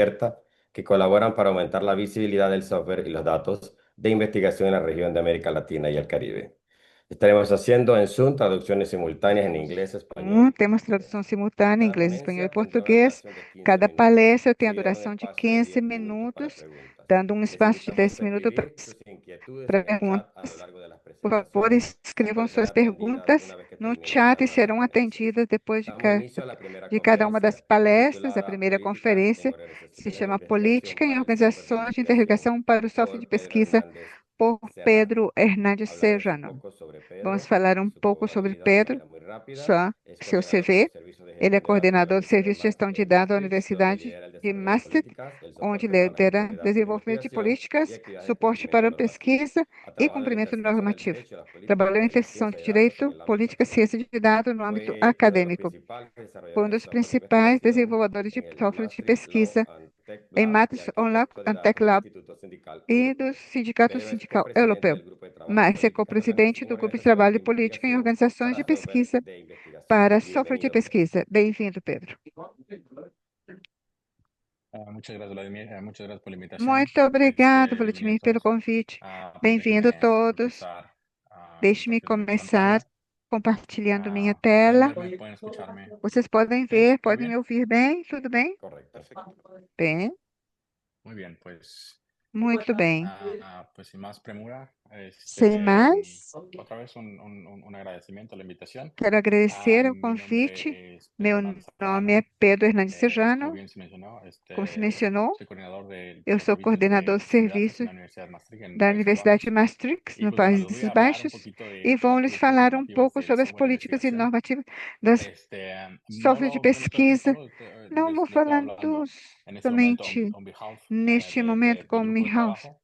abierta que colaboran para aumentar la visibilidad del software y los datos de investigación en la región de América Latina y el Caribe. Estaremos haciendo en Zoom traducciones simultáneas en inglés, español y Temos portugués. tradução simultânea em Cada inglês, espanhol e ponencia tendrá una português. duración de 15 Cada minutos, palestra tem a siguiendo un duração de espacio de 15 10 minutos para minutos, preguntas. dando um Les espaço de invitamos 10 a minutos escribir sus inquietudes para en el chat a lo perguntas. largo de las Por favor, presentaciones. escrevam Estas suas serán atendidas perguntas una vez que no termine chat cada e una de las serão ponencias. atendidas depois Damos inicio a la primera de cada uma das conferencia palestras. A titulada primeira Políticas en conferência se organizaciones de chama investigación Política em para el software de Organizações de investigación Interrogação para o Software de por Pedro Pesquisa, Hernández por Serrano. Pedro Hernandes Hablaremos un Serrano. poco sobre Vamos Pedro, falar um su pouco sobre hoja de Pedro, vida muy rápida. só Es seu coordinador del CV. Servicio de Ele é Gestión de Datos de la coordenador do Universidad Serviço de Gestão de de Dados da Maastricht, donde Universidade lidera el de desarrollo de Maastricht, políticas, el onde soporte para la gestión lidera de datos en desenvolvimento de investigación y políticas, actividades de suporte cumplimiento para normativo. pesquisa Ha e trabajado en la cumprimento interseção del normativo. derecho, la política Trabalhou em y la interseção ciencia de de datos en direito, el ámbito política e ciência académico. de dados no âmbito Fue uno de los acadêmico. principales Foi um desarrolladores de dos software de principais investigación desenvolvedores de en el software de Maastricht Law pesquisa and Tech em Lab y Maths Unlock arquitecto de and Tech datos del Lab Instituto Sindical e do Europeo. Sindicato Pedro es Sindical copresidente Europeu. del Grupo de Trabajo Mas é Políticas co-presidente Analítico do Grupo de Organizaciones Trabalho de e Política em Investigación Organizações de para software Pesquisa de investigación. para software de Bienvenido, Pedro. pesquisa. Bem-vindo, Pedro. Muchas gracias, Vladimir. Muchas gracias por la invitación. Muito obrigado, Bienvenidos Vladimir, pelo todos. convite. Pues Bem-vindo déjenme todos. empezar Deixe-me compartiendo mi começar pantalla. compartilhando minha ¿Pueden tela. verme? ¿Pueden escucharme? Vocês podem ¿Sí? ver, ¿Todo podem me bien? ouvir bem? Tudo bem? Correcto. Perfecto. Bem, Muy bien, pues, muito bem. pues sin más premura, Sem mais, otra vez un agradecimiento a la invitación. quero agradecer o Mi convite. nombre es Pedro Meu Hernández nome é Serrano. Pedro Hernandes Como Serrano. bien se mencionó, Como se mencionou, soy coordinador de eu sou servicios coordenador de de datos en serviços la Universidad de Maastricht, en da Países Universidade de Bajos. Maastricht, Y no pues bueno, les Países voy a hablar un Baixos, poquito e de vou las lhes políticas falar um normativas pouco del sobre as software de políticas e investigación. normativas das software de No lo estoy haciendo pesquisa. solo, Não vou les estoy falando hablando en este momento somente on behalf neste momento del com grupo de trabajo.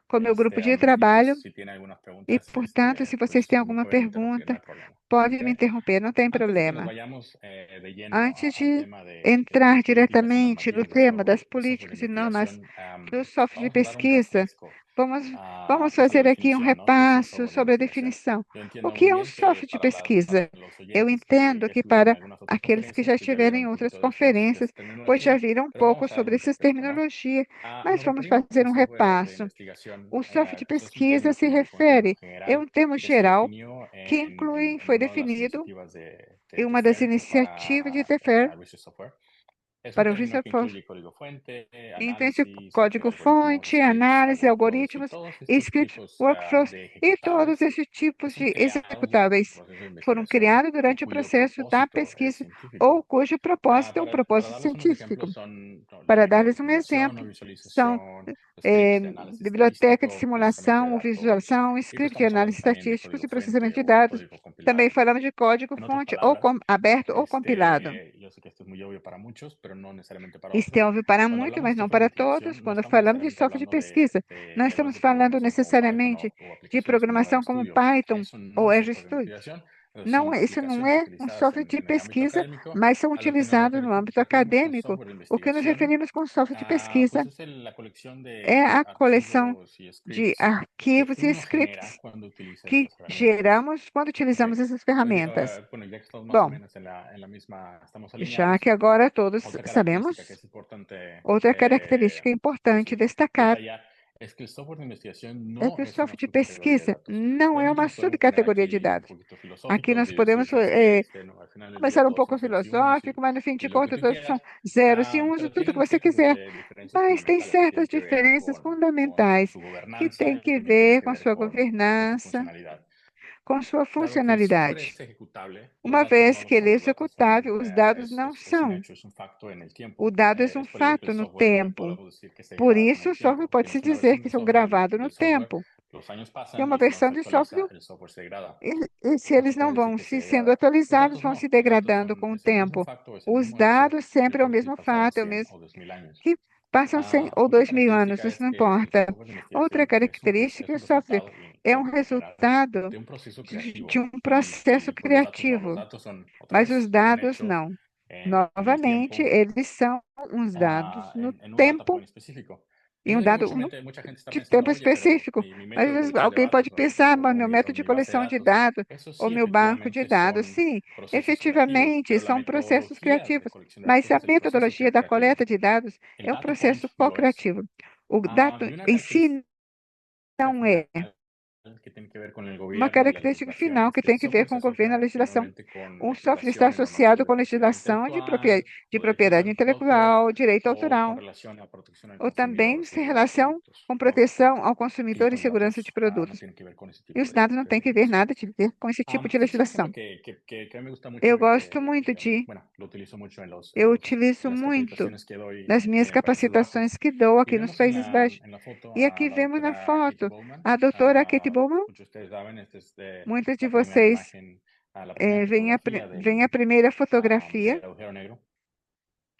com meu grupo de Y pues trabalho si tienen algunas e, preguntas, portanto, se vocês pues têm me alguma pueden interrumpir, no pergunta, hay problema. pode ¿Ok? me interromper, não tem Antes de que nos problema. vayamos de lleno Antes al de tema de entrar las políticas y diretamente no normativas tema das de software de políticas e normas investigación, do software de vamos a dar un pesquisa, refresco vamos, vamos pues a la fazer aqui um definición, ¿no? ¿Qué es el repasso software de sobre a investigación? definição. Yo O entiendo que muy é um bien que software de pesquisa? para los Eu oyentes que entendo ya que estuvieron en para algunas otras aqueles que conferencias, já pues ya estiveram vieron em un outras poquito de conferências, esta pois já terminología, viram um pero pouco vamos a darle sobre un essas refresco, ¿no? terminologias, mas Nos vamos referimos fazer al um software de repasso. investigación, O software de pues es un pesquisa se técnico o un término refere, é general um termo que se geral definió que foi en una de las definido iniciativas em de uma das FAIR iniciativas de para TFR Research Software. Es un para o término Research que for incluye código fuente, Entende análisis, algoritmos, código-fonte, scripts, análise, workflows y algoritmos, todos estos scripts, tipos workflows de e todos ejecutables esses que tipos son de creados durante el executáveis proceso de foram investigación criados o durante o cuyo processo da propósito es pesquisa ou científico. cujo propósito é um Para propósito darles unos científico. ejemplos, son Para librerías de dar-lhes um simulación o exemplo, são visualización, scripts de análisis biblioteca de estadístico, procesamiento de simulação, datos, visualização, y pues script de estamos análise hablando también de estatísticos código e processamento fuente de o dados. código Também compilado. falamos de En otras código-fonte ou palabras, aberto ou compilado. yo sé que esto es muy obvio para muchos, pero no necesariamente para Isso é otros. óbvio para Cuando muito, hablamos mas de não software de para todos. investigación, no Quando estamos falamos de necesariamente software de hablando pesquisa, não lenguajes estamos de falando programación como Python necessariamente o de aplicaciones como programação como RStudio. Python Eso no ou es software de RStudio. investigación, Não, son isso não aplicaciones é um utilizadas software de en el ámbito pesquisa, académico. mas são A lo que utilizados no âmbito referimos con acadêmico. software de O que nos investigación, referimos com software de pues pesquisa es la colección é de a coleção archivos y de scripts que arquivos e uno genera scripts cuando utiliza que estas herramientas. geramos quando ¿Ok? utilizamos essas Pues, ferramentas. bueno, ya que estamos más o Bom, menos en la misma, estamos já alineados, que agora todos otra característica que sabemos, es importante outra característica pues, importante destacar detallar es que el software de investigación é no que o es una software de subcategoría de pesquisa datos. não é uma Obviamente nos podemos poner subcategoria de aquí un dados. poquito Aqui filosóficos nós y podemos decir, ¿sabes qué? No, al final del día começar um todos pouco son ceros y unos filosófico, mas no fim y de lo que contas tú todos são quieras, zeros e uns e pero tudo que tienen você ciertas quiser. diferencias Mas tem fundamentales que certas tienen que ver diferenças con fundamentais su que têm gobernanza y que también tienen ver que com ver sua con su governança, funcionalidad. com sua Dado que el software funcionalidade. es ejecutable, los Uma datos no vez lo que ele son, é los datos son, executável, os dados não es un são. hecho, es un facto en el O tiempo. dado é um Es por ello que el fato no software hoy tempo. podemos decir que se Por graba con isso, o el software tiempo. pode-se Tienes una dizer versión que de são software gravados no del software, tempo. los años Tem pasan uma y si no versão se de software, actualiza, el software se degrada. e se O eles se não puede decir vão que se se sendo degrada. Los atualizados, datos vão se no, los datos degradando son, com o es el mismo tempo. facto, es el Os mismo hecho, dados no sempre é o importa si mesmo pasaron fato, é o 100 mesmo o 2000 años. que passam 100 ou Otra 2000 anos, característica isso es não que el importa. software de Outra investigación característica es é o un software resultado y é um por lo general resultado de un proceso de creativo um processo y pues los datos no, los criativo, datos son otra mas os vez un dados hecho não. en el Novamente, tiempo, eles são uns dados no en una data tempo point específico. em um dado Mucha gente está de pensando, tempo oye, pero específico. mi Às método de vezes colección de alguém datos pode pensar, mas meu o método de mi base de coleção de datos, dados eso ou sí meu banco de efectivamente dados, son sim, procesos creativos, efetivamente pero la são processos metodología de criativos, colección de mas datos a es el proceso metodologia da creativo. coleta de dados El é o data point processo lo es. co-criativo. O dado Y una em si não final é que tiene que ver con el uma gobierno y la característica legislación final es que que el tem que ver software com se o governo e a asocia legislação. generalmente con O software está legislación en associado materia de com propiedad legislação de intelectual, puede propriedade ser software intelectual, direito o con autoral, relación a protección al ou consumidor também o se seguridad de relação productos, com ¿no? proteção ao Y consumidor e con segurança de datos no produtos. tienen que ver con ese E tipo os dados não de têm que ver legislación. nada de ver com esse tipo de Este es un ejemplo legislação. que a mí me gusta mucho Eu y gosto muito de, bueno, lo utilizo mucho en eu en utilizo las muito capacitaciones que doy nas aquí minhas en Países Bajos. capacitações que dou Y aqui nos vemos Países Baixos. en la foto E a aqui la vemos na doctora Katie foto Bowman. a doutora Katie Bowman. Muchos de ustedes saben, esta es Muitos de la primera vocês imagen, la primera fotografía veem a primeira fotografia del agujero negro,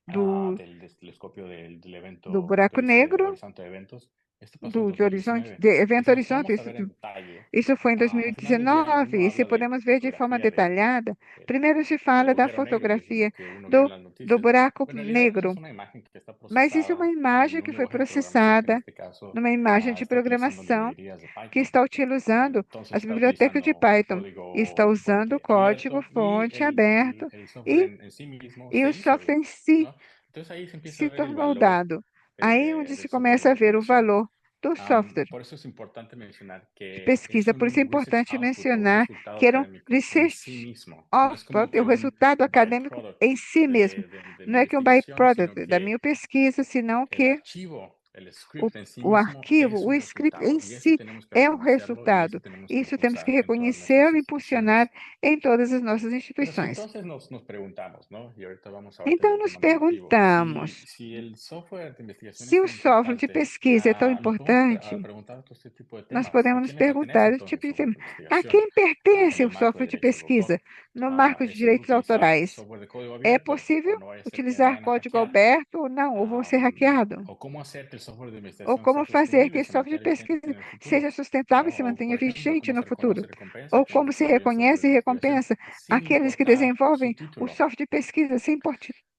do, del telescopio del do evento buraco negro, Horizonte de Eventos. Esto pasó en do Horizonte, 2019. de Evento Si nos Horizonte. ponemos a ver en detalle, Isso foi em al final del día 2019, uno e se habla de podemos ver de forma fotografía detalhada, primeiro se del fala da agujero negro y eso es lo fotografia que uno ve en do, las do noticias. buraco En realidad esa negro, es una imagen que está mas isso é uma procesada imagem en que un foi lenguaje de programación que en processada este caso numa imagem de está utilizando programação librerías de que Python. está utilizando Entonces as está bibliotecas de utilizando Python e está código usando fuente código abierto y fonte aberto el software e, en sí mismo e se o hizo software bien, em si ¿no? Entonces ahí se empieza a se ver el tornou valor dado. Aí onde del se software de começa a ver o investigación. valor do software Por eso es importante mencionar de que es pesquisa. Por isso é un research importante output o un mencionar resultado que era um académico en sí research mismo. No es como output, que o un resultado acadêmico byproduct em si mesmo. de mi Não é que um investigación, sino byproduct da que minha pesquisa, senão el que archivo, el o, script en sí o mismo arquivo, es o un script em resultado. Y eso si tenemos que é um reconocerlo y eso resultado. tenemos que Isso temos que impulsar en todas nuestras reconhecer e impulsionar instituciones. em todas as nossas Pero si instituições. entonces nos preguntamos, ¿no? Y ahorita vamos a hablar Então, del nos tema normativo. perguntamos Si el software de investigación se es o tan software de importante, pesquisa é tão nos podemos importante. preguntar todo este tipo de Nós temas. ¿A podemos nos quién le pertenece perguntar esse entonces tipo el de software tema. de A investigación quem en pertence el o marco de software de derechos de autor? pesquisa no marco de ¿Es seguro direitos utilizar autorais? software de código É abierto o possível no es el que me utilizar vayan a código hackear? aberto ou não, ou vou ser hackeado? ¿O cómo hacer que el software de Ou investigación sea como fazer que sostenible y o se software de mantenga vigente pesquisa en el futuro? seja sustentável e ¿No? se O, mantenha por ejemplo, vigente cómo no se reconoce futuro? y recompensa a Ou quienes como se desarrollan software de reconhece e investigación recompensa sin aqueles que importar su desenvolvem o título? software de pesquisa sem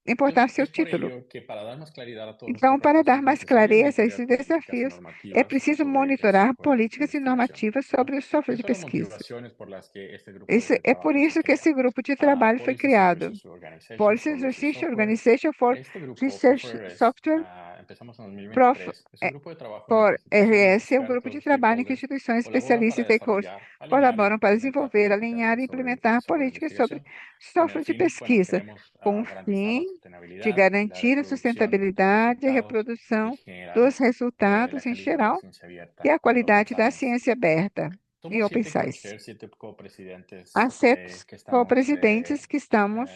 importar seu Es por título. ello que para dar más claridad a todos estos Então, para retos dar es mais necesario clareza a monitorear esses políticas y desafios, é normativas preciso sobre el monitorar software de políticas e investigación, normativas ¿no? sobre o software de Esas son las pesquisa. motivaciones por las que este grupo Isso, de é por trabajo se isso que creó. esse grupo de trabalho foi Policy criado. Services Organization Policy for Research Research Software. Organization for Este grupo, Research P4RS, Software empezamos en Prof, 2023. Es un grupo de trabajo en el que for instituciones, RS é um grupo de expertos, trabalho em que stakeholders instituições colaboran especialistas para e stakeholders desarrollar, alinear e colaboram para implementar desenvolver, políticas alinhar e sobre implementar software de políticas sobre investigación con el software de fin, bueno, pesquisa, queremos com o garantizar la fim de sostenibilidad y la garantir a reproducción de los sustentabilidade e resultados y reprodução general dos la resultados em calidad de la geral ciencia e abierta a y Open qualidade da Science. ciência aberta e Somos Open 7 Science. co-chairs, 7 co-presidentes Há sete que estamos co-presidentes que estamos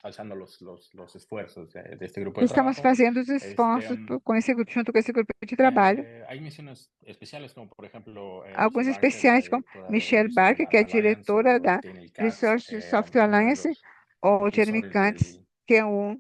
alzando los esfuerzos de este grupo de estamos trabajo. fazendo os esforços com junto com esse grupo de trabalho. Hay misiones especiales como por ejemplo Alguns Michelle Barker, la especiais, como directora de Michelle Research Barker, que é a Alliance, diretora o da Daniel Katz, Research Software uno de Alliance, los ou Jeremy impulsores Katz, que é um,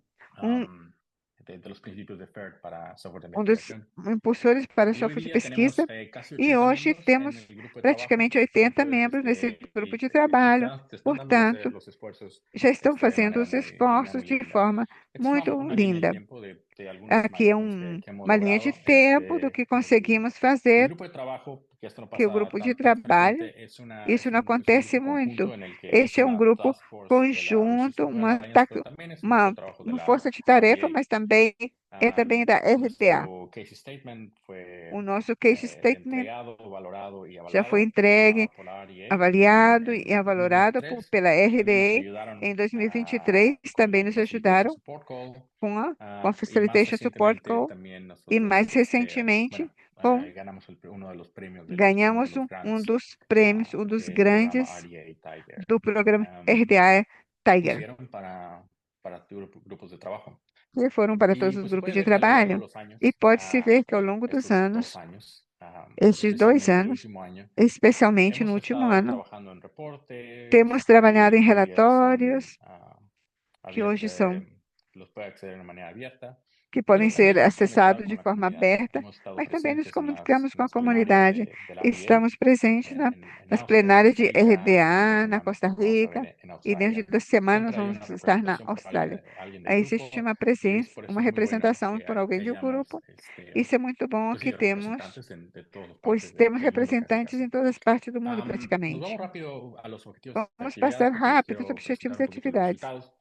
de los principios de FAIR para software de um dos investigación. impulsores para Y hoy software de día tenemos pesquisa. casi E 80 hoje miembros en temos el grupo de trabajo. praticamente 80 Entonces, membros nesse grupo de se trabalho. están dando Portanto, los esfuerzos já estão de fazendo manera os de manera esforços muy de linda. forma Esta es muito una línea de linda. tiempo de algunos Aqui é milestones que hemos uma linha de logrado. tempo do que conseguimos fazer, Grupo de trabajo, que esto no que o pasa grupo de tan trabalho, frecuente, isso não es un acontece grupo muito. conjunto en el que es Este é um una grupo task force de la Research conjunto, Software Alliance, pero también es un grupo de trabajo de uma la força de tarefa, RDA. mas também é também da RDA. Nuestro case statement fue O nosso case statement entregado, valorado y já foi avalado entregue, por la RDA avaliado e en avalorado 2023. pela También nos RDA ayudaron em 2023. con Também el nos Facilitation ajudaram Support Call. com a Y más Facilitation Support recientemente Call. también E mais nosotros, recentemente, ganamos uno de los premios uno de ganhamos los um grants dos prêmios, um dos del programa grandes RDA Tiger. do programa RDA Tiger, Pusieron para grupos de trabajo. que foram para Y todos os pues se grupos puede de ver que a lo largo de trabalho. los años, E pode-se ver que ao longo dos estos 2 anos, años, estes 2 especialmente el anos, último año, especialmente no hemos último estado ano, trabajando en reportes temos trabalhado em que hoy día son relatórios que hoje são los puede acceder de manera abierta. que podem Pero ser también nos conectado acessados con de la forma comunidad. aberta, Hemos estado mas também nos presentes comunicamos en com a las plenarias comunidade. de la ABL, Estamos presentes en nas Austin, plenárias Costa de Rica, y esta RDA, na semana Costa vamos a Rica, ver en e dentro de Australia. 2 semanas Siempre hay vamos una estar na representación por Austrália. alguien del Aí existe grupo uma y es presença, por uma eso muy bueno representação por alguém do hayamos, grupo. Isso é muito bom pues sí, que temos, representantes de todas pois partes temos del mundo casi representantes casi. em todas as partes do mundo, Nos vamos praticamente. rápido a los objetivos de Vamos actividades passar porque les rápido os quiero objetivos presentar e un poquito los atividades. resultados.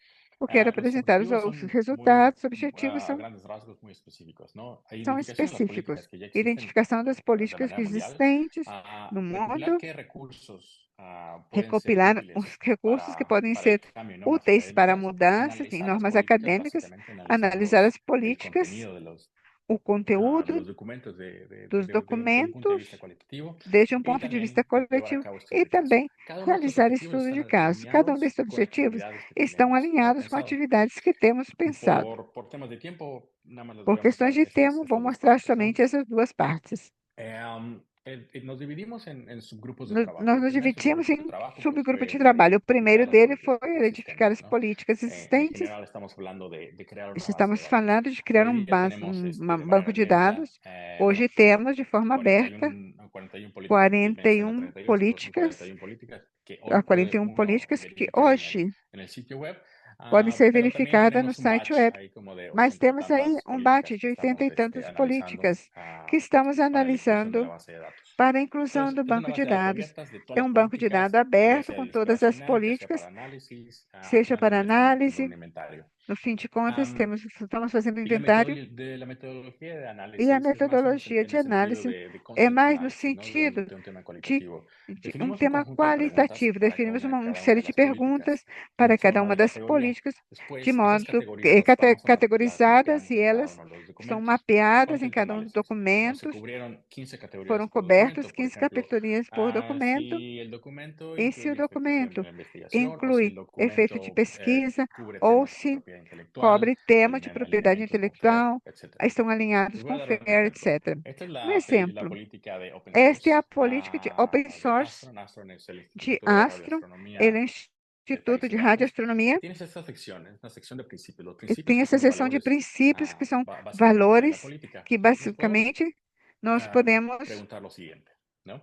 Eu quero Los apresentar os objetivos son resultados. Os muy, objetivos a são grandes rasgos muy específicos, ¿no? são Identificación de las políticas específicos. que ya existen Identificação das de políticas manera mundial, existentes no recopilar mundo, qué recursos pueden ser recopilar os útiles recursos que podem para el ser cambio en normas úteis para académicas, mudanças em analizar las normas políticas, acadêmicas, básicamente analizar analisar as el políticas, contenido o de conteúdo los documentos dos de un punto de vista documentos cualitativo desde um y ponto de vista también llevar a coletivo cabo estudios e de caso. também Cada uno de estos realizar objetivos estudo de están casos. Cada um desses alineados con objetivos actividades que estão tenemos alinhados com pensado. atividades que temos pensado. Por temas de tiempo, nada más les Por voy a questões mostrar de estas, tempo, vou estas dos mostrar partes, ¿no? somente essas duas partes. Nos dividimos en subgrupos de Nós trabajo. nos El primer dividimos subgrupo de em trabajo pues, subgrupos de fue trabalho. O primeiro edificar las dele políticas foi edificar existentes, as ¿no? políticas En existentes. general estamos hablando de crear una base de Estamos datos. falando de criar Hoy día tenemos de manera banco de abierta, dados. Hoje temos, de forma aberta, 41 políticas que mencionan 41 32, pero son políticas, 41 políticas que hoy a puede 41 uno políticas que verificar hoje en el sitio web. podem ser Pero también verificadas no tenemos un site batch web. ahí como de Mas 80 y temos aí tantas um políticas bate que de 80 estamos e tantas analizando políticas que estamos para la inclusión de la analisando base de datos. para a inclusão Entonces, do es una banco base de de datos dados. abiertas de todas É las um banco de dados políticas, ya aberto sea com de todas escala as final, ya sea para políticas, análisis. Al seja final del para día estamos haciendo un análise. inventario. No fim de contas, Am, estamos fazendo y la inventário. la metodología de E a análisis es más metodologia en de el sentido análise de é content mais no analysis, ¿no? sentido De un tema de, cualitativo. de um Definimos un tema conjunto de preguntas qualitativo. para Definimos uma cada una série de de las políticas perguntas para en cada forma uma de das categoría. políticas, de Después, esas modo categorías las vamos las categorizadas, mapeamos e en cada elas uno de los são documentos. mapeadas em Content cada um dos analysis, ¿no? Se documentos. cubrieron 15 categorías Foram por cobertos documento. Por 15 ejemplo, categorias por documento. si el documento E se o incluye efectos de documento la investigación o si el inclui efeito de documento pesquisa cubre ou temas de se propiedad intelectual, cobre temas de propriedade alineamientos con FAIR, intelectual, etcétera. estão Les alinhados voy a com dar un FAIR, ejemplo. etc. Esta es Um la exemplo, política de open esta é a source política de open de source Astron. Astron es el de Instituto de Astro. Ele Radioastronomía é um de Instituto Países de Bajos. Radioastronomia. Y tienes esta sección, es una sección de principios. Los E principios tem que essa son los seção de valores princípios, que são básicamente de la valores, política. que Y nos podemos basicamente nós podemos, preguntar lo siguiente, ¿no?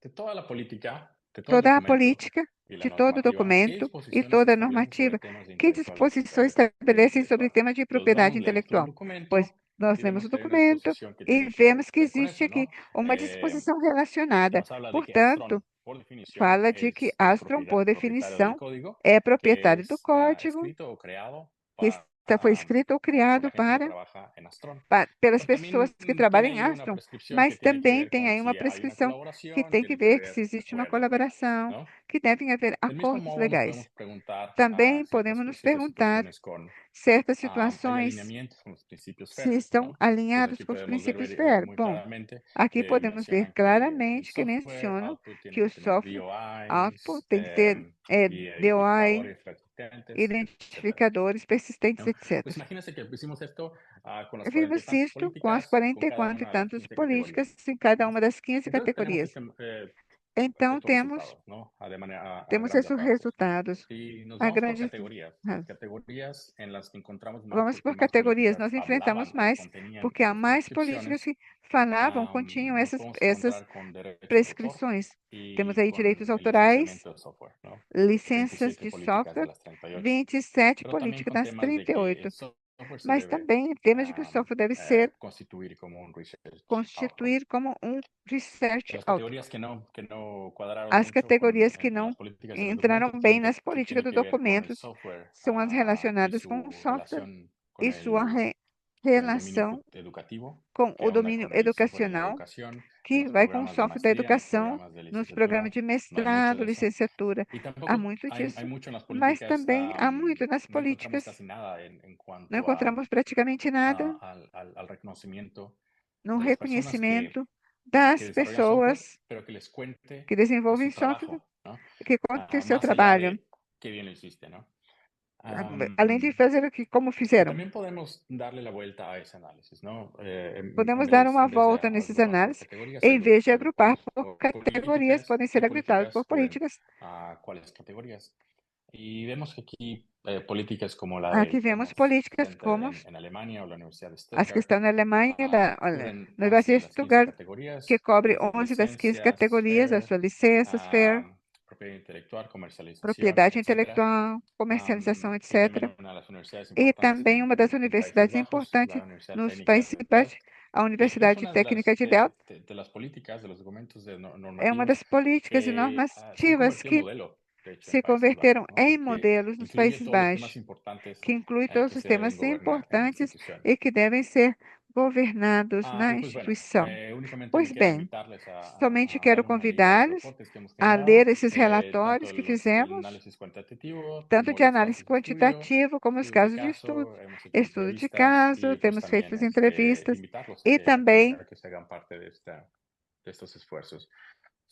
De toda la política, de todo el toda a documento política, y la de todo normativa, ¿qué documento e disposiciones toda a establecen sobre normativa, temas de que propiedad disposições estabelecem sobre intelectual? temas de Entonces propriedade vamos, leemos todo el intelectual? Pois documento nós y lemos vemos o que hay una documento disposición que e tiene vemos que ver con existe eso, aqui ¿no? uma disposição relacionada. Nos habla de que Portanto, Astron, por definición, fala de que es el Astron, por propietario del definição, código é que proprietário do es código escrito o creado que foi escrito ou por criado la gente que trabaja en Astron. pelas Pero pessoas también que tiene trabalham em ahí una Astron, prescripción que mas tiene que também ver tem con aí uma si hay una prescrição que colaboración, tem que tiene que ver que se haber existe uma acuerdos legales, colaboração, ¿no? que devem haver Del mismo acordos modo, nos legais. podemos preguntar Também podemos nos ciertas perguntar situaciones con, certas hay situações alineamientos con los principios se FAIR, estão ¿no? Entonces alinhados aquí com os podemos ver princípios FAIR. muy Bom, claramente aqui que podemos ver mencionan que el claramente que software mencionam output tiene que que o tener software output DOIs tem que ter y DOI, identificadores persistentes, etcétera, identificadores persistentes, ¿no? Pues etc. imagínense que hicimos esto con las 40 y Vimos tantas isto com as políticas, con 40 e cada quanto e una de las tantas 15 categorías, políticas em cada ¿no? uma das 15 Entonces tenemos categorias. Então, estos resultados, ¿no? A temos grandes esses rasgos. resultados Y nos a vamos por grandes categorías, rasgos. categorías en las que encontramos más Vamos porque por más categorias. políticas Nós enfrentamos hablaban o mais, contenían porque há esas mais políticas prescripciones. que falavam, continham Nos essas, podemos essas encontrar con derechos de autor prescrições. Temos y aí con direitos el autorais, licenciamiento de software, ¿no? licenças 27 de políticas de software, las 38. 27 Pero también políticas con das temas de que 38. el software se Mas debe também temas de que o software deve ser constituir como un research outcome. constituir como um research Las outcome. categorías que no cuadraron As mucho categorias que en não las políticas de los entraram documentos bem nas políticas tiene do que ver con el documentos software são as y relacionadas com o su software relación e sua con el dominio relação educativo, com que o onda domínio con el software en la educacional, educación, en que los vai com o programas de software da maestría, en los educação, programas de nos programas licenciatura. de No hay mucho mestrado, de eso. licenciatura. Y Há tampoco muito hay disso, mucho en las mas políticas, também há muito nas no encontramos políticas. casi nada en Não cuanto encontramos praticamente nada al reconocimiento no de las personas reconhecimento que das desarrollan software, pessoas pero que les cuente que de desenvolvem su software, trabajo, ¿no? que contem o seu Más allá trabalho, de qué bien lo hiciste, ¿no? além de fazer o que, como Y fizeram. también podemos darle la vuelta a ese análisis, ¿no? Podemos dar uma En vez de volta nesses agrupar por análises, categorías, em vez de agrupar agrupamos por por categorias, políticas. podem ¿Qué ser agrupadas políticas por cubren políticas. cuáles categorías? Y vemos que aquí políticas como la Aqui del vemos Thomas políticas Center como en Alemania o la Universidad de as que Stuttgart. estão na Alemanha, olha, Cubren na 11 Universidade de de las 15 Stuttgart, que categorías, cobre desde 11 das 15 licencias, categorias, as FAIR, suas licenças, FAIR, propiedad intelectual, comercialización, propriedade etcétera. intelectual, comercialização, Y también etc. una de las universidades E importantes também uma das en Países universidades Bajos, importantes la Universidad nos Técnica Países de Baixos, Delft, a pero es Universidade una Técnica de Delft, de las políticas, de los documentos é uma das normativos políticas e que se han normativas convertido en que modelo, de hecho, en se Países converteram Bajos, ¿no? em Porque modelos nos incluye Países todos los temas Baixos, importantes que inclui todos que os se deben temas gobernar en la importantes institución. e que devem ser governados Y na pues bueno, instituição. únicamente Pois me queda bem, invitarles somente a dar quero una leída a los convidá-los reportes que hemos a ler generado, esses tanto relatórios que el fizemos, análisis cuantitativo tanto como de los análise casos de estudio, quantitativa como os estudios de casos de estudo, caso, hemos hecho estudo de entrevistas caso, y pues temos feito también as entrevistas invitarlos e também a que se hagan parte de estos esfuerzos.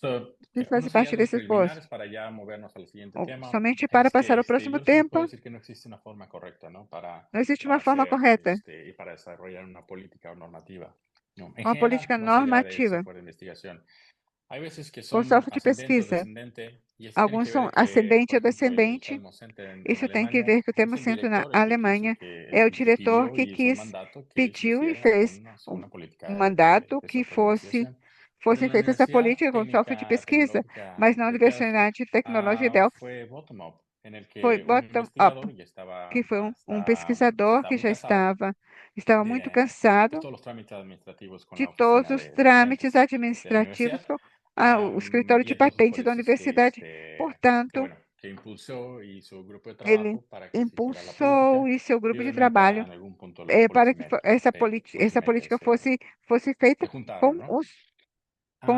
So, de fazer unos parte hallazgos desse esforço. preliminares para ya movernos al siguiente tema Somente para es passar que ao próximo yo les puedo tempo, decir que no existe una forma correcta, ¿no? não existe Para uma forma hacer correta, y para desarrollar una política o normativa, ¿no? En uma general, política más allá del normativa software de investigación. Hay veces que com son software de ascendente o pesquisa. descendente, y esto tiene Alguns que são ver que, ascendente por ou ejemplo, el descendente. Telmo Center en Isso tem que Alemania ver que o es el Termocentro na director Alemanha é o el que diretor pidió que y hizo el quis, mandato que se pediu e hiciera fez um una política mandato de que software de investigación. Pero fosse en la feita essa Universidad política com software de Técnica pesquisa, mas Tecnológica na de Delft Universidade de Tecnologia de Delft fue bottom-up, en el foi que un bottom-up, investigador ya que estaba, foi pesquisador estaba que muy já cansado estava muito de cansado todos los trámites administrativos con de la todos oficina os de trâmites patentes de la administrativos universidad. com o escritório Y de entonces por patentes da eso es universidade. Portanto, bueno, que impulsó y su grupo de ele trabajo para que se hiciera la impulsou política e seu y grupo de obviamente trabalho en algún punto los para que essa policymakers política fosse feita se juntaron, com ¿no?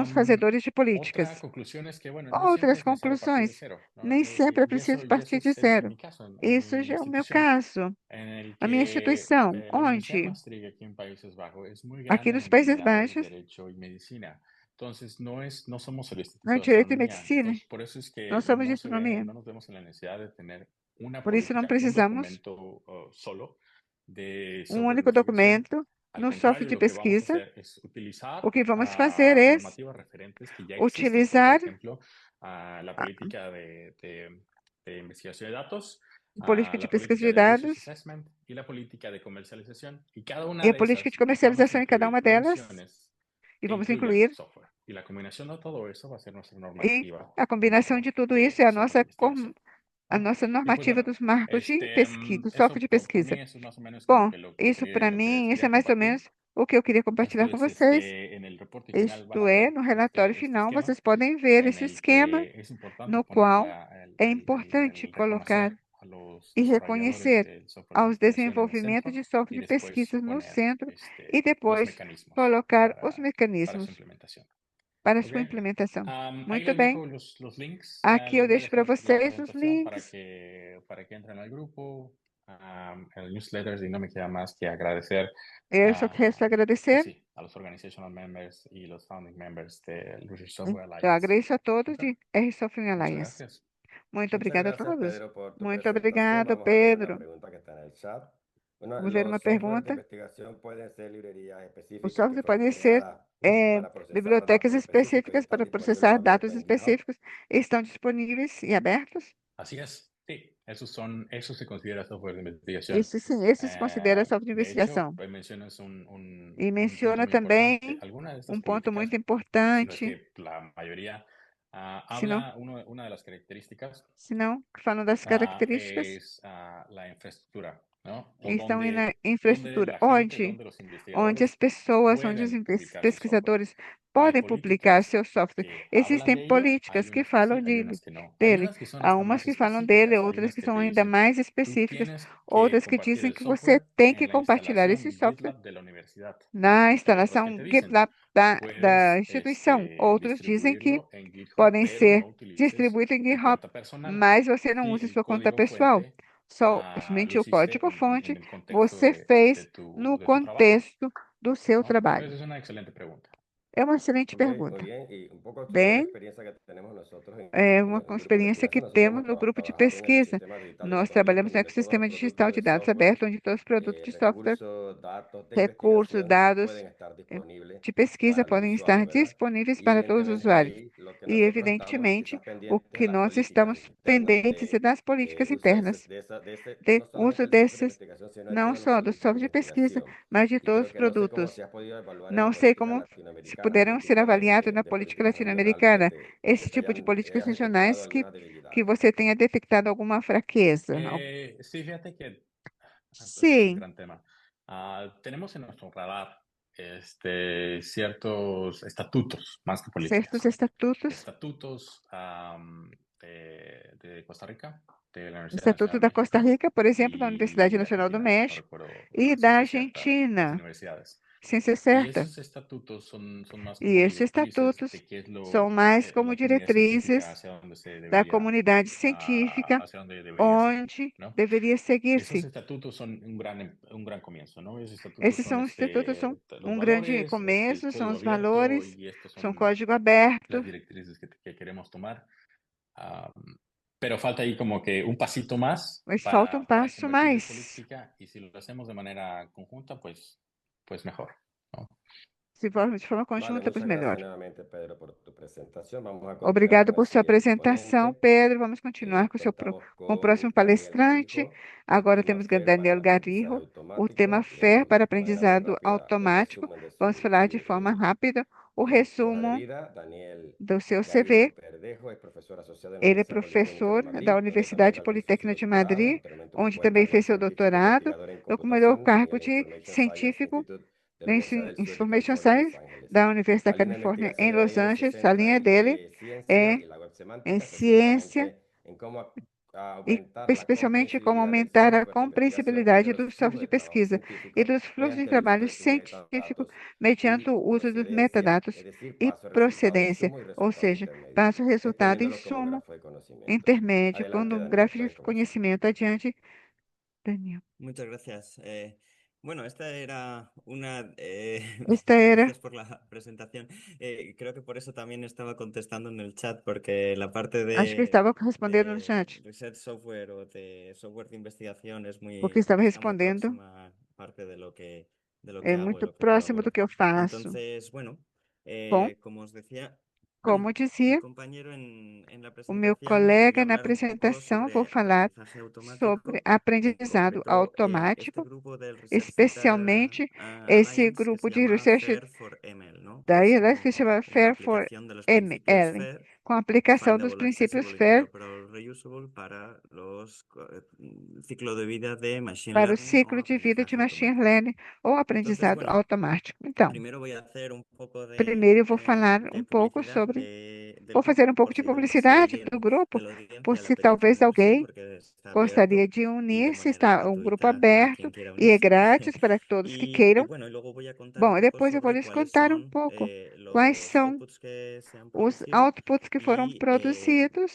os fazedores de Otra políticas. conclusión es que, bueno, no siempre Outras es necesario partir de conclusões, cero, ¿no? nem sempre é preciso Y eso partir de es zero. mi caso en Isso mi já é o meu institución, caso. en el A minha que instituição, la Universidad onde? Maastricht aquí en Países Bajos es muy Aqui grande nos en Países humanidades, Baixos, derecho y medicina. Entonces, no somos el no Instituto de direito e Astronomía. medicina, Entonces, por eso es que nós somos de astronomia. no nos vemos en la necesidad de tener una Por isso não política, un precisamos documento solo de um software de único investigación. documento Al no software contrario, de lo que vamos a pesquisa. hacer es utilizar O que vamos fazer é normativas referentes que ya existen, como por utilizar ejemplo la a política de investigación de datos, política de la pesquisa política de de Research dados Assessment y la política de comercialización. Y cada e una a de política de esas vamos a comercialização em cada incluir uma delas menciones e que vamos incluyan incluir. software. Y la combinación de todo eso va a ser nuestra E normativa a de combinação de marco tudo isso de é software de investigación. a ¿No? nossa Y pues normativa bueno, dos marcos de pesquisa, do software eso de por pesquisa. mí eso es más o menos como Bom, que lo que isso quería, para lo que les mim, isso é quería mais ou compartir. menos o que eu queria compartilhar com Entonces, vocês. en el reporte final van Isto a é, ver no relatório este final, esquema vocês podem ver en esse el esquema que es importante no poner qual é importante el colocar reconocer a los e desarrolladores reconhecer del software de aos investigación en el desenvolvimentos centro de software y de después pesquisa no poner centro e los depois mecanismos colocar os para su mecanismos implementación. para a ¿Ok? sua implementação. Ahí Muito les bem. dejo los links. Aqui Les eu voy a deixo dejar para la vocês os presentación links. para que entren al grupo, el newsletter, y no me queda más que agradecer Eu só resta pues agradecer. sí, a los organizational members y los founding members del Research Software Eu Alliance. agradeço a todos Ok, de R Software muchas Alliance. gracias. Muito Muchas obrigada a gracias, todos. Pedro, por tu Muito presentación. obrigado, Vamos a leer la Pedro. pregunta que está en el chat. Bueno, Vamos ver uma los software de pergunta. investigación pueden ser librerías Os específicas que softwares fueron podem ser creadas para procesar bibliotecas datos específicos y específicas están para disponibles processar dados abiertos en GitHub. específicos. Estão disponíveis e abertos? Así es, sí, eso se considera software de investigación. Isso sim, esse se considera software de De hecho, investigação. mencionas E un punto menciona muy importante. também Algunas de estas ponto muito políticas, si no es importante, que la mayoría, se não, una de las características se não, falando das características, es la infraestructura, ¿no? O estão na donde infraestrutura, la gente, donde los onde as investigadores pessoas, onde os pueden publicar su software. pesquisadores Hay podem publicar políticas seu software. que hablan Existem de ello, hay políticas que unas que falam sí, hay unas que no. Hay dele. unas que son Há hasta umas más que falam dele, específicas, hay outras unas que que te são ainda dicen, mais tú específicas, tienes que outras que compartir dizem el que você software tem que en la compartilhar esse instalación software GitLab de la universidad. na Hay otras que instalação te dicen, GitLab da puedes instituição. Outros dizem que distribuirlo en GitHub, podem pero ser no utilices distribuídos em tu GitHub, cuenta personal. mas você não Si use el sua conta código pessoal. fuente lo Somente o hiciste código-fonte en el contexto você fez no de tu trabajo, contexto do seu ¿no? trabalho. Esa es una excelente pregunta. É uma excelente Ok, muy pergunta. bien. Y un poco sobre una Bem, experiencia que tenemos nosotros é como uma en el grupo de experiência que investigación. Nosotros temos hemos no grupo de trabajado en pesquisa. ecosistemas digitales Nós disponibles trabalhamos no donde todos los ecossistema digital productos de de dados software, aberto, onde todos os produtos de software, recursos, datos de recursos, investigación dados pueden estar eh, disponibles de pesquisa para los podem estar usuarios, ¿verdad? disponíveis Y para todos os evidentemente usuários. ahí lo que E, nosotros estamos evidentemente, quizás o pendientes es de que las nós políticas estamos internas pendentes é de das políticas uso internas, no de solamente uso del software de desses, investigación, sino de não todos los só do productos de software de pesquisa, investigación. mas de Y todos creo os que no sé cómo produtos. se ha podido evaluar en las Não sei políticas como se latinoamericanas, este puderam ser tipo avaliados na de política políticas regionales latino-americana que esse se tipo de hayan, políticas hayas detectado regionais algunas que debilidades. você tenha detectado alguma fraqueza. Sí, fíjate que ese es un Sim, gran tema. Tenemos en nuestro radar ciertos estatutos, más que certos políticas. estatutos, Estatutos de Costa Rica, de la Universidad Estatuto Nacional de da Costa México Rica, por exemplo, da Universidade y de Nacional do Argentina. No México, recuerdo e a da ciencia cierta las Argentina, universidades. ciência Y certa. esos estatutos son más E como esses directrices estatutos de qué es são mais como la comunidad científica diretrizes da comunidade científica hacia dónde debería seguir, onde ¿no? deveria Esos seguir-se. estatutos son un gran comienzo, ¿no? Esos estatutos Esses son são os estatutos, são los um grande valores, el começo, são código os abierto valores, y estos são son código aberto, las directrices que queremos tomar. Am, pero falta ahí como que un pasito más mas falta um para passo convertirlo en mais. política y si lo hacemos de manera conjunta, pues mejor, ¿no? Se for de forma Vale, conjunta, pois muchas gracias melhor. nuevamente, Pedro, por tu presentación. Vamos a continuar Obrigado con el por sua siguiente apresentação, ponente. Pedro. Vamos continuar Contamos com o próximo con Daniel palestrante. Garijo, el Agora tema temos FAIR para el Daniel aprendizaje Garrijo, o tema automático. FAIR Leemos para de manera muy aprendizado rápida el automático. resumen de Vamos su falar de forma rápida o hoja de resumo vida. Daniel do seu Garijo CV. Perdejo es profesor asociado en la Ele é Universidad Politécnica de professor da Madrid, donde también Universidade realizó su Politécnica de doctorado. Madrid, Actualmente onde ocupa el também cargo de fez seu científico doutorado, investigador en no comandou o computación en cargo el de Information Science científico Institute de la no Universidad del Sur de Information California, Los Science Ángeles. da Universidade La da línea de Califórnia investigación em de Los Daniel se Angeles. A centra linha en dele ciencia é y la web em semántica, ciência específicamente en cómo e aumentar la especialmente como comprensibilidad del aumentar a software de investigación y de compreensibilidade los do flujos software de de trabajo pesquisa e científico dos fluxos de mediante el uso trabalho de sus científico metadatos mediante y o uso dos procedencia, es metadados decir, e paso, resultado procedência, insumo y ou resultado seja, intermedio, passo, resultado e exponiéndolo como sumo grafo de conocimiento. intermédio, pondo Adelante, um Daniel, gráfico de puedes comenzar. conhecimento adiante. Daniel. Muchas gracias. Bueno, esta era una... Esta era, gracias por la presentación. Creo que por eso también estaba contestando en el chat, porque la parte acho que ele estava respondendo no de chat, research software o de software de investigación porque estava está muy respondendo, próxima parte de lo é que hago y muito lo que próximo do colaboro. que eu faço. Entonces, bueno, Bom, como os decía, como mi dizia compañero en la o meu presentación, voy a colega na hablar un poco apresentação, vou sobre falar aprendizaje sobre automático. En aprendizado concreto, este automático, grupo del Research Data especialmente esse Alliance que grupo se de llama research FAIR for ML, ¿no? da Que es IELTS que como se chama una Fair for aplicación de los principios ML, FAIR, com a aplicação dos Findable, princípios Accessible, FAIR Interoperable, Reusable para los ciclo de vida de Machine para o Learning o ciclo de vida de aprendizaje machine automático. learning ou Entonces, aprendizado bueno, automático. Então, primero voy a hacer un poco primeiro eu vou falar de um pouco publicidad sobre. del Vou fazer grupo, um pouco por de si publicidade alguien do grupo, de la por audiencia le se apetece talvez unirse, alguém porque está gostaria abierto de y de unir-se. manera Está um grupo gratuita a aberto quien quiera e é unirse. grátis para todos que Y queiram. bueno, y luego voy a contar un Bom, e poco depois eu vou sobre lhes cuáles contar um son pouco quais los são outputs que se han os producido outputs que foram y produzidos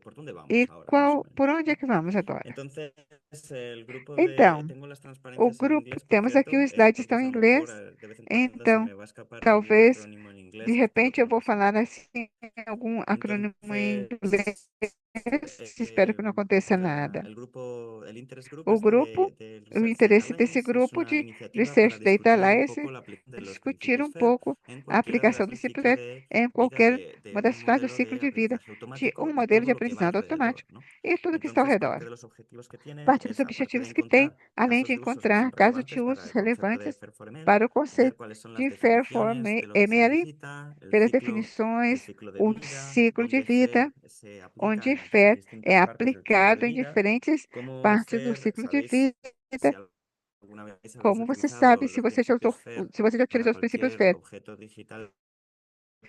por dónde e vamos ahora, más o qual, menos, por onde é ¿no? que vamos agora. Entonces, el grupo de... Então, Tengo las o transparencias en grupo, inglés, por temos aqui cierto, os slides estão entonces em a lo mejor inglês, de vez en cuando se então me va a escapar algún talvez acrónimo en de inglés, espero repente que eu no vou pase falar nada. assim algum acrônimo em inglês. Entonces, Espero que não aconteça nada. el interest group O este grupo, del o Research Data interesse desse Alliance es grupo una de iniciativa para Research Data discutir un Alliance poco la aplicación de los discutir principios um FAIR pouco en a cualquiera de aplicação las do dos ciclo ciclos FAIR de em vida qualquer de uma un das fases do modelo ciclo de de vida aprendizaje de um automático y modelo todo de lo que va aprendizado alrededor, automático ¿no? e tudo que está ao Entonces, redor. parte de los objetivos que tiene Parte dos es, aparte de objetivos que tem, encontrar além de casos de usos que encontrar son casos de relevantes para usos el concepto de relevantes FAIR4ML, para o ver conceito cuáles son las de FAIR for definiciones de lo que se ML, necesita, pelas el definições, ciclo de o vida, ciclo de dónde vida, FAIR se aplica onde en FAIR é distintas partes del ciclo de aplicado em vida, diferentes cómo partes do FAIR, ciclo de sabéis vida. si alguna vez habéis Como você sabe, utilizado se los você já usou, principios FAIR se você já para utilizou os princípios cualquier FAIR objeto digital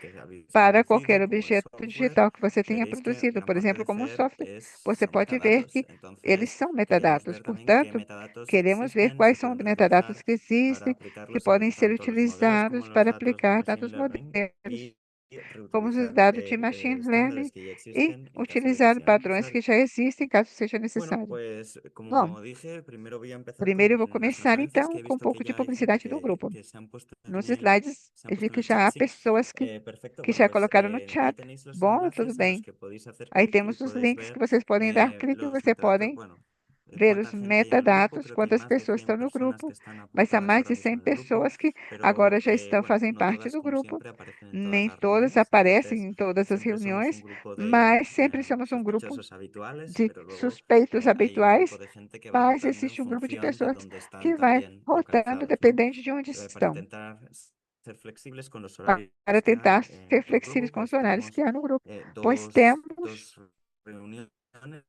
que habéis para qualquer producido, como es objeto software, digital que você tenha veréis que produzido, gran por parte exemplo, de como um FAIR software, você son pode ver metadatos. que eles Entonces, são queríamos metadados. ver también qué Portanto, metadatos queremos ver existen, se quais são os pueden metadados reflejar que para existem, que aplicarlos podem en ser tanto los modelos como utilizados en los para datos de aplicar Machine dados Learning modernos. y como os reutilizar dados de Machine estándares Learning que ya e existen en caso de que utilizar sea padrões que necesario. já existem, caso seja Bueno, necessário. pues Bom, como dije, primero voy a empezar primeiro eu vou con las começar referencias que então he com um visto que pouco de ya hay gente publicidade do grupo. que se han puesto Nos en slides, se han eu vi puesto en que el já chat, há sí. pessoas Perfecto, que bueno, já pues colocaram no ahí chat. tenéis los Bom, tudo enlaces a los bem. que podéis hacer Aí clic y temos os podéis links que ver vocês podem dar clique e los você metadatos, podem bueno, ver os cuánta gente hay en el grupo. metadados, Creo que hay quantas más de pessoas 100 estão no personas que grupo, están mas há apuntadas mais ahora de mismo 100 en el grupo, pessoas que pero agora já estão, bueno, fazem no parte todas, do como grupo. siempre, aparecen en todas Nem las todas reuniones. aparecem Entonces, em todas as siempre somos un reuniões, grupo de mas sempre somos um grupo sospechosos habituales, de pero luego suspeitos hay un grupo habituais, de gente que va mas rotando en existe um grupo de función de pessoas dónde están que vai también rotando localizados, ¿no? dependente de onde Para estão, intentar ser flexibles con los para horarios que tentar hay ser por flexíveis grupo, com os pues horários que tenemos há no grupo, pois dos temos reuniones,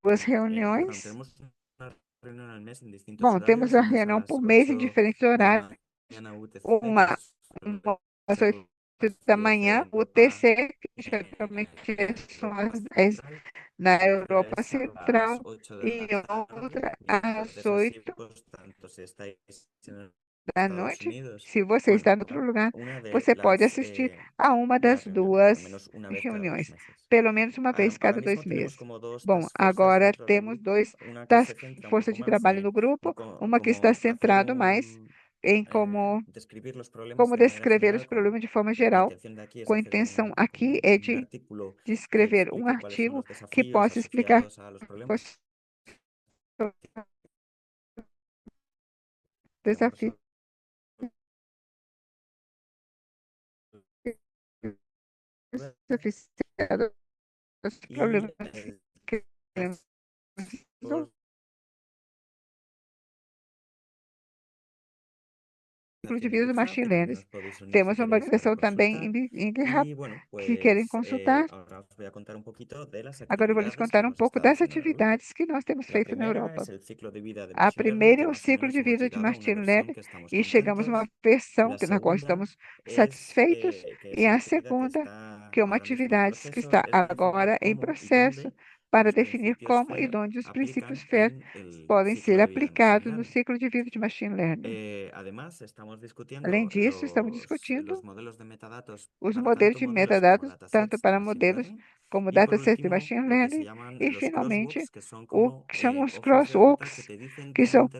duas perdón, reuniões. tenemos una reunión al mes en distintos Bom, temos horarios. a Una es a reunião por las mês em 8 diferentes de la horários, mañana UTC, que uma, suele às ser 8 da las 10 manhã, en o Europa, TC, que geralmente são Europa às 10 Central, na y otra Europa es a las Central 8 de e la tarde. outra Y às entonces así, 8 pues, tanto si estáis en da Estados noite. Unidos, Se você bueno, está em outro lugar, una você pode assistir a uma de las das reuniones, por lo duas menos una vez cada 2 reuniões, meses. pelo menos uma vez Ahora cada mismo 2 meses. tenemos como dos Bom, task forces agora dentro del temos grupo, dois una que se task centra un forças poco de más trabalho no grupo, uma que está cómo hacer centrado mais em describir los problemas como de manera descrever os general. problemas de forma La geral. intención de aquí es Com a hacer intenção como aqui é un de artículo que escrever um explique cuáles son artigo los que desafíos possa explicar asociados a los problemas os que vamos desafios resolver associados aos y problemas el que queremos task resolver. force Ciclo de en vida do GitHub, Machine que también Learning. os podéis unir si Temos uma queréis para organização também consultar. em GitHub Y bueno, que querem pues consultar. ahora os voy a contar un poquito de las Agora eu vou lhes actividades que contar um hemos pouco estado das haciendo en el grupo. atividades que nós temos La feito na primera Europa. es el ciclo de vida de A Machine Learning, primeira que é o más o ciclo menos de hemos vida de llegado a una Machine versión Learning que estamos e chegamos a uma contentos. versão La na qual segunda estamos es satisfeitos. que E es una a actividad que segunda, está que é uma ahora mismo en atividade que proceso, está es definir agora em cómo y processo dónde para los definir principios como e FAIR onde os princípios aplican FAIR en el podem ciclo ser de vida de Machine aplicados no Learning. ciclo de vida de Machine Learning. Además, estamos Além discutiendo disso, estamos los discutindo modelos de metadatos os para modelos tanto de modelos como metadados, tanto datasets de para Machine modelos Learning. como Y por datasets de último, Machine lo que se Learning. llaman E, los finalmente, crosswalks, que son o como que chamam os hojas de ruta que crosswalks, te dicen que cómo são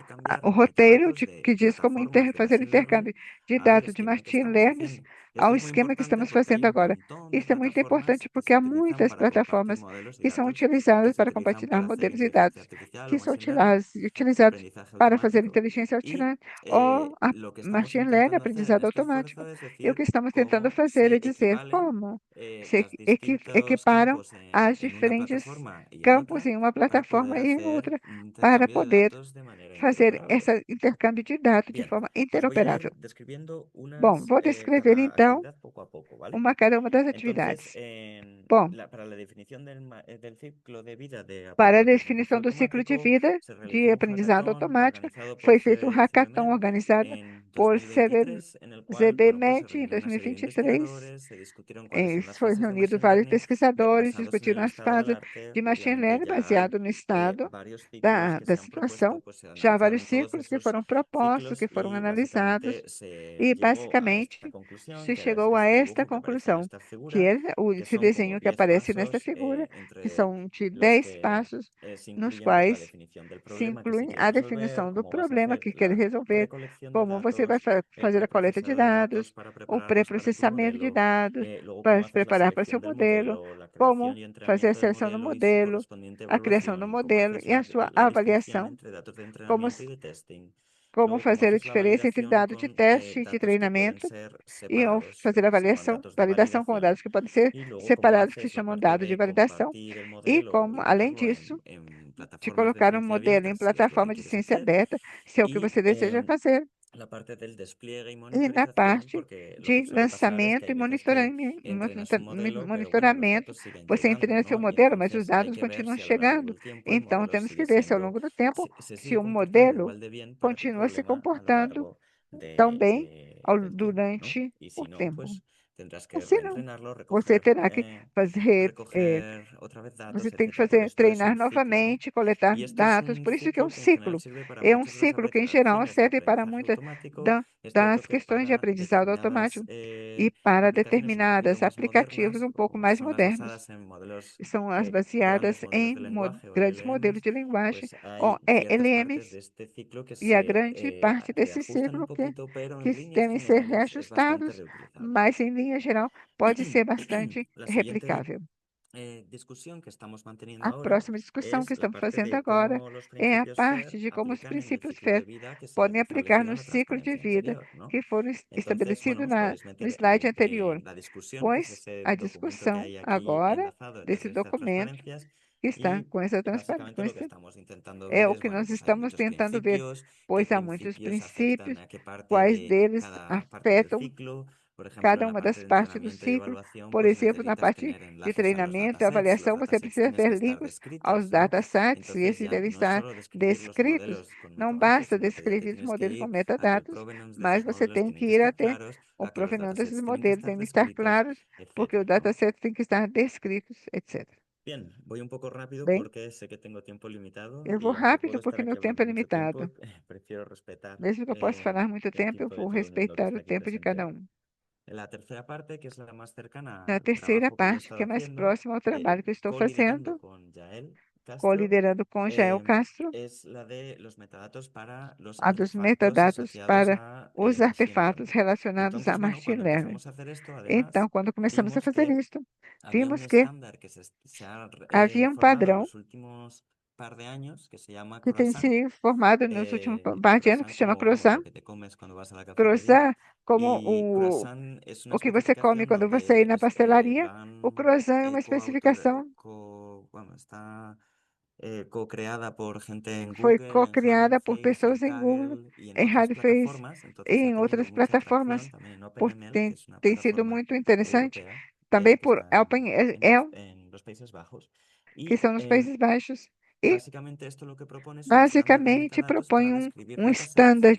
o intercambiar roteiro metadatos de que diz como plataformas de fazer o Machine intercâmbio Learning de al dados de esquema que Machine estamos Learning haciendo. Esto ao es muy esquema que importante estamos porque hay fazendo un agora. montón de Isso é muito importante plataformas que porque se há utilizan muitas para compartir plataformas modelos y que são datos, que utilizadas se para utilizan compartilhar para hacer modelos e inteligencia dados, artificial o que são Machine Learning o utilizados aprendizaje para fazer automático. inteligência Y artificial ou a lo que estamos Machine Learning, intentando hacer en aprendizado este automático. esfuerzo es E o que decir estamos tentando cómo fazer é se dizer equivalen como se los distintos equiparam campos as en una diferentes plataforma y en campos otra em uma para poder plataforma e em hacer outra, un para intercambio de poder datos de manera fazer interoperable. esse intercâmbio de dados de Bien, forma pues voy a interoperável. ir describiendo Bom, unas vou descrever cada então actividad poco a poco, ¿vale? cada uma das Entonces, atividades. Bom, para la definición del ciclo de vida de para a aprendizaje definição do ciclo de automático, vida se de realizó un aprendizado hackathon automático, organizado por foi feito um hackathon CBMed organizado en por 2023, en el cual, bueno, pues se ZBMed em reunió una serie de 2023. investigadores, se discutieron cuáles son las Foi fases de reunido Machine vários Learning pesquisadores, basados en discutiram el as estado del fases arte. de Machine Obviamente Learning ya hay baseado no estado varios ciclos que da se han propuesto, situação. pues se Já há vários analizaron todos ciclos que esos foram propostos, ciclos que foram y analisados, básicamente se e llegó a esta basicamente conclusión, se que es chegou a este esta dibujo que aparece en conclusão, esta que figura, é que esse son como desenho que 10 aparece nesta pasos figura, que entre são de los 10 que passos, se nos incluyen pues, la quais definición del se problema que se inclui quiere a resolver, definição do cómo vas a problema hacer que quer la resolver, recolección de como você vai datos, el fazer a coleta de preprocesado de datos dados, para o prepararlos para tu pré-processamento de modelo, dados, luego para cómo se haces la preparar para seu selección del modelo, modelo, la creación como y fazer a entrenamiento del seleção do modelo y su modelo, correspondiente a criação do evaluación, y cómo modelo haces e a sua la distinción avaliação, entre datos de como, entrenamiento y de testing. como Luego, cómo fazer a haces la diferença entre validación dados de con teste e de datos que pueden treinamento ser e ao separados, fazer a que se llaman avaliação, datos de validação com dados validación. que podem ser Y luego, cómo separados, que se haces a chamam partir dados de de validação, compartir el e modelo como, y além dejarlo disso, en de plataformas de colocar um ciencia modelo em abiertas, si es lo que plataforma de quieres ciência hacer. aberta, se é o que Y você deseja fazer. la parte del despliegue y E na monitorización, parte porque lo que de suele pasar es que lançamento hay e veces que monitoramento, entrenas un modelo, pero bueno, los monitoramento, datos siguen você llegando, entrena seu ¿no? Y modelo, mas os entonces hay dados que ver continuam si a lo largo chegando. del tiempo el Então, modelo temos que sigue ver se ao siendo, longo do tempo, se se sigue o comportando modelo igual de bien para tu continua se problema a lo comportando largo tão bem del tiempo, ¿no? durante Y o si no, tempo. pues tendrás que Assim não. reentrenarlo, Você terá que recoger otra vez você datos, tem que etcétera. Pero fazer, esto es treinar un ciclo, ¿no? novamente, coletar Y esto es dados. un Por isso que é um ciclo que en general ciclo. sirve para É um muchas de las ciclo que, em geral, aplicaciones de serve para aprendizaje muitas automático. Es cierto das que questões de para aprendizado determinadas automático e para aplicaciones un poquito determinadas más aplicativos modernas, um pouco como mais son las modernos. basadas en modelos, São as grandes baseadas modelos em de lenguaje o grandes modelos LLMs, de linguagem, pues ou hay ciertas partes de LMs, este ciclo que e a grande parte que desse ajustan un ciclo poquito, pero que en líneas devem ser generales es bastante reajustados, reutilizable. mas em linha geral pode ser bastante La siguiente replicável. discusión que estamos manteniendo A ahora próxima discussão que es la estamos parte fazendo de agora cómo los é a principios parte FAIR de como os aplican en el princípios ciclo de FAIR vida que se podem aplicar establecía no en la ciclo de transparencia vida anterior, ¿no? que foram Entonces, bueno, estabelecidos os podéis no meter slide anterior, en la discusión, que es pois ese a documento que discussão hay aquí agora enlazado desse desde estas documento transparencias que está y com essa básicamente lo que transparência estamos intentando é ver o es, que bueno, nós pues hay estamos muchos tentando ver, principios, qué pois há muitos principios afectan princípios, a qué parte quais de deles cada parte del afetam ciclo. Por ejemplo, en cada la uma parte das de partes do entrenamiento y ciclo. evaluación, Por pues exemplo, na necesitas parte tener de enlaces a los treinamento e datasets. avaliação, Los você datasets precisa tienes que ter estar links aos descritos, ¿no? datasets e Entonces esses ya devem no es estar solo describir los descritos. modelos con Não metadatos, basta sino que ya te descrever os tienes que modelos com ir a que el metadados, provenance de mas esos você modelos tem tienen que que ir estar até claros, o a que los provenance desses datasets tienen que modelos, estar devem estar descritos, claros, porque etcétera, os ¿no? datasets têm que estar descritos, etc. Bien, voy un poco rápido Bem, porque sé que tengo tiempo limitado eu vou y aunque puedo rápido estar porque aquí meu tempo é hablando mucho limitado. tiempo, prefiero respetar Mesmo que eu possa falar muito el tempo, eu tiempo de vou todo el mundo que respeitar está o aquí tempo de presente. cada um. La tercera parte, que es la más cercana Na al terceira trabajo que yo he parte, estado que é mais haciendo, próxima ao trabalho que eu estou coliderando fazendo, con Yael Castro, coliderando com Jael Castro, es la de los metadatos para los a dos artefactos metadados asociados para a os Machine artefatos Learning. relacionados a Entonces, bueno, Machine cuando Learning. empezamos a hacer esto, además, Então, quando começamos a vimos fazer que isso, había un vimos que estándar que se ha havia um formado en padrão los últimos par de años que se llama que tem croissant. se formado nos últimos par de anos, que Croissant se chama como, vamos, croissant. lo que te comes cuando vas a la cafetería. Croissant, como Y croissant es una o que você come especificación quando você ir donde na pastelaria. O van croissant é uma especificação, bueno, está co-creada por gente en foi Google, en Hugging co-criada por Face, en pessoas em Google, Kaggle y en em otras Hugging Face plataformas. e Entonces ha em tenido outras mucha atracción plataformas, también en OpenML, que tem, es una tem sido plataforma muito interessante. europea Também que por está OpenL, en los Países Bajos. que Y são nos Países Baixos. E básicamente esto lo que propone es un estándar de basicamente metadatos propõe para describir um datasets standard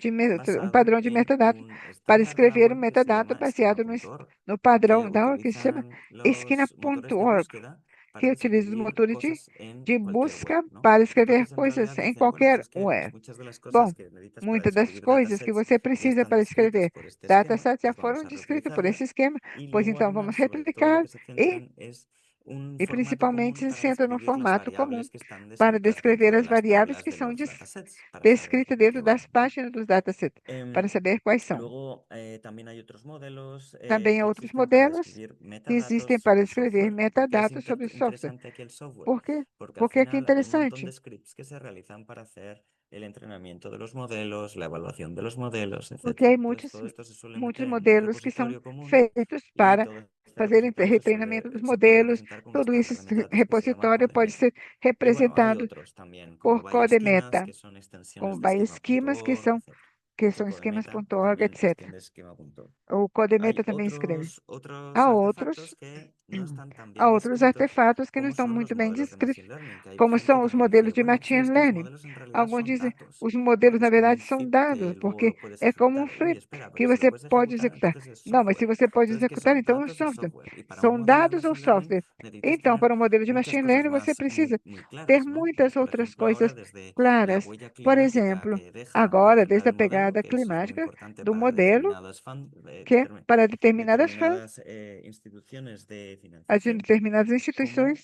um basado padrão de en metadados un para estándar de la escrever um web que se metadado llama baseado schema.org, no que padrão da que se chama utilizan los motores de Schema.org, búsqueda para que utiliza os describir motores cosas en de cualquier web, busca ¿no? para escrever Entonces, en coisas realidad em dicen, bueno, pues qualquer es que web. muchas de las cosas Bom, que necesitas para muitas das describir coisas que datasets você ya precisa están para descritas escrever por este esquema, datasets já pues vamos foram a descritos por esse reutilizarlas. esquema, Y pois luego, então vamos además, sobre todo lo replicar que se centran es un formato principalmente común se para centra no describir las formato comum variables que están para descritas descrever dentro de as las variáveis tablas que de são los datasets para saber descritas de qué dentro van, das ¿no? páginas dos datasets, para Em, saber quais são. Luego, también hay otros modelos Também há que outros existen para modelos describir que metadatos existem para sobre escrever software. ¿Por qué es metadados sobre software. interesante aquí el software? Por quê? Porque al Porque aqui é final hay un montón de interessante. scripts que se realizan para hacer el entrenamiento de los modelos, la evaluación de los modelos, Porque etcétera. há Entonces, todo esto se suele muitos meter en un modelos que são repositorio común feitos y para todo este fazer repositorio retreinamento dos se puede modelos. representar con un Todo esse estándar de metadatos que se llama repositório pode CodeMeta. ser Y bueno, hay representado otros también, como por ByEschemas, CodeMeta, que son extensiones como de esquemas schema.org, etcétera. que Que são CodeMeta esquemas.org, también etc. extiende schema.org. O CodeMeta Hay também escreve. otros Há artefactos outros, que no están tan há bien outros descritos artefatos que não como estão son los muito bem modelos de descritos, Machine Learning, que hay como gente são que os me dice, modelos de bueno, sí, Machine estos Learning. modelos en realidad Alguns son dizem, datos, os modelos porque na es como verdade un são zip dados, que luego porque lo puedes é como um ejecutar. Oye, flip espera, que pero si lo você puedes pode ejecutar, executar. entonces es Não, mas se software. você pode Entonces, ¿qué executar, son? então é um ¿Datos o software. software? Y para un São modelo de dados ou Machine Learning software? necesitas Então, tener para um modelo de muchas machine cosas learning, você más precisa muy ter claras, ¿no? muitas Por outras ejemplo, ahora coisas desde la claras. huella Por climática exemplo, que deja al agora, entrenar desde a el modelo, pegada que eso es muy climática importante do para modelo, determinadas que é para determinadas fãs, determinadas instituciones de as de financiación, determinadas como instituições,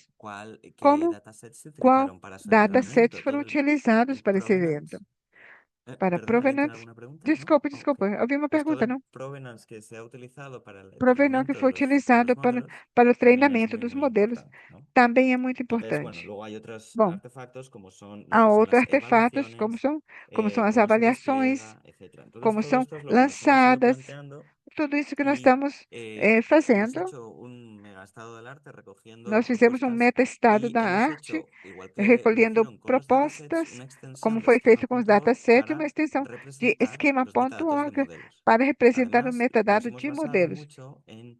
qué como datasets se qual utilizaron para su datasets entrenamiento, foram todo utilizados el para esse evento. provenance. Para Perdón, ¿alguien tiene provenance. alguna pregunta? ¿No? Desculpe, Ok. desculpe, havia uma Pues todo pergunta, el não? provenance que se ha utilizado para el Provenance que entrenamiento foi de los utilizado modelos para o también es treinamento muy, dos muy modelos importante, ¿no? também é muito Entonces, bueno, importante. luego hay otros Bom, artefactos como son lo há que son outros las artefatos, evaluaciones, como são as cómo se avaliações, despliega, etcétera. Entonces, como todo são esto es lo que nos hemos ido lançadas, planteando tudo isso que nós y estamos hemos fazendo. hecho un mega estado del arte recogiendo Nós fizemos um propuestas meta-estado y da hemos arte, hecho, igual que lo recolhendo hicieron con los datasets, propostas, una como extensión de foi feito com os schema.org datasets, uma para extensão de representar los metadatos de esquema.org modelos. para representar o Además, nos metadado hemos de basado modelos. mucho en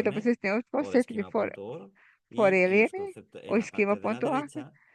esquerda M vocês têm o o de conceito de esquema.org for y los LM conceptos ou en la parte de la esquema.org. derecha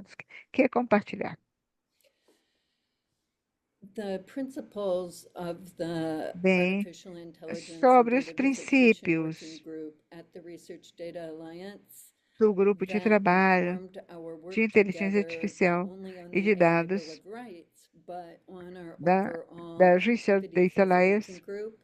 interessados, quer compartilhar. the principles of the Bem, Artificial Intelligence and sobre os Data Visitation Working princípios Group at the Research Data Alliance do grupo de that trabalho informed our work de inteligência together not artificial only on e the de AI Bill dados of Rights, but on our da overall Research activities Data as a working Alliance, group,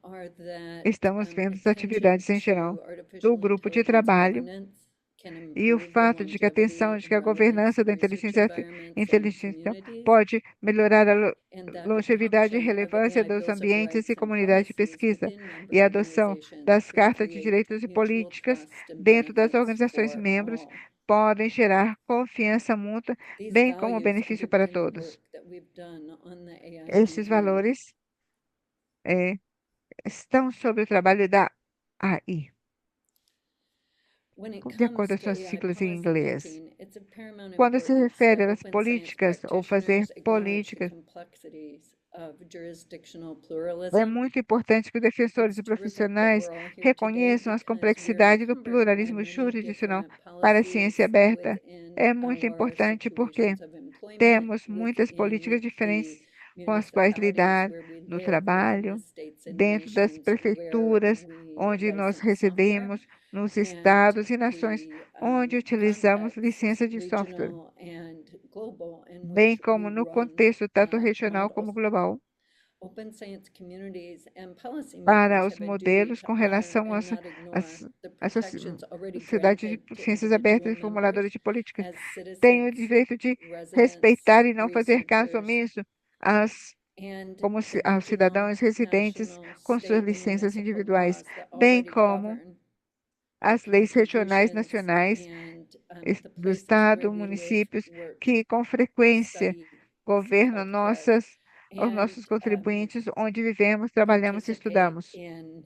are that estamos vendo as attention atividades em geral to do artificial grupo de intelligence trabalho governance can e o improve the fato de que a atenção longevity de and que a relevance governança of da research environments and inteligência communities, pode melhorar a and that longevidade e adoption of relevância AI dos bills of ambientes rights e and comunidades de policies pesquisa within member e a adoção organizations das could cartas de create direitos e mutual políticas trust and dentro das benefits organizações for membros all. podem gerar confiança mútua, These bem como values benefício para underpin the todos. work that we've done on the Esses AIDV. valores estão sobre o trabalho da AI, When it de acordo comes às to suas AI siglas em policy inglês. making, it's of paramount Quando se importance refere that às open science políticas ou fazer practitioners acknowledge the políticas, complexities of jurisdictional é pluralism. muito importante que os defensores e It's terrific that profissionais we're all here today reconheçam as because we are complexidades do encumbered by pluralismo many jurisdicional different para a ciência policies aberta. within É muito our importante porque situations of employment, temos muitas políticas within diferentes the com as quais municipalities lidar where we no live, within the trabalho, states and dentro das nations where prefeituras we onde nós license software, residemos, nos and estados e nações the onde utilizamos contexts, licença de software, regional and global, in bem which como we no run contexto tanto regional models. como global, Open science communities and policymakers para os have a duty modelos to com honor relação and às, not ignore às, the às protections already sociedades granted de to ciências abertas individual e formuladores members de políticas. as Têm o citizens, direito de residents, respeitar e não fazer caso researchers, omisso às and como the aos regional, cidadãos residentes national, com suas state, and licenças municipal individuais, laws that bem already como govern as the leis regionais contributions nacionais and do the places Estado, where we live, municípios, work, que com frequência study, governam seek healthcare, os nossos and contribuintes, onde vivemos, trabalhamos e participate estudamos, in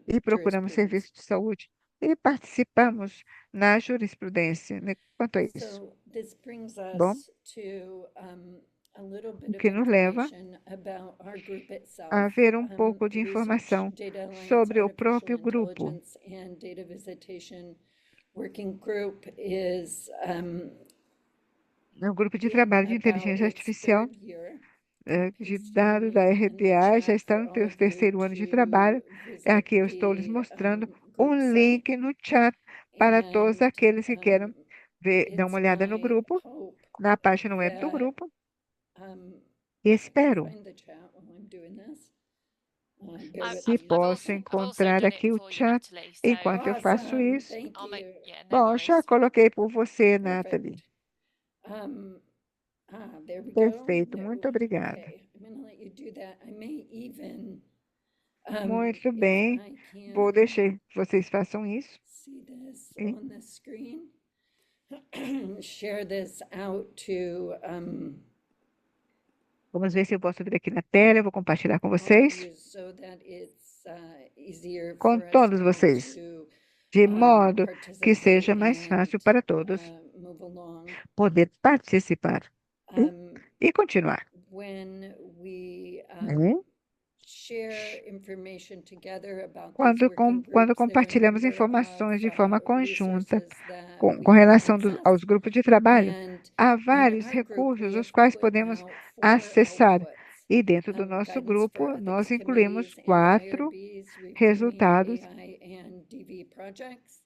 e procuramos jurisprudence. serviços de saúde, e participamos na jurisprudência, né, quanto a isso. So this brings Bom, us to a little bit o of que nos leva information about our group itself. a ver um pouco The de Research informação Data Alliance sobre o Artificial próprio grupo. Intelligence and Data Visitation Working Group is O grupo de in trabalho de about inteligência its artificial third year. de Pasting dados the da link in the RDA já chat está for no all of you terceiro ano de trabalho. to visit Aqui eu estou lhes the mostrando group um site. link no chat para todos And aqueles que queiram dar uma it's olhada no my grupo, hope na página web do that grupo. um, E if I can espero, find the chat while I'm doing this. Bear with se me. posso encontrar aqui o chat enquanto eu faço Awesome, isso. thank you. Bom, já coloquei por você, Nathalie. Perfect. There we go. Perfeito, There muito we- obrigada. Okay, I'm gonna let you do that. I may even, Muito if bem, I vou can deixar que vocês façam isso. see this E- on the screen, share this out to Vamos ver se eu posso vir aqui na tela. Eu vou compartilhar com all of vocês, you so that it's easier com for us todos all vocês, to de modo que participate seja mais fácil and para todos move along. poder participar e continuar. When we Né? share information together about these Quando working quando groups, there are a compartilhamos number informações de of forma conjunta resources that com we can relação access. aos grupos de trabalho, And há in vários our group, recursos we os have quais put podemos out 4 acessar. outputs. E dentro do nosso Guidance grupo, for nós ethics incluímos committees and 4 IRBs reviewing resultados AI and DV projects.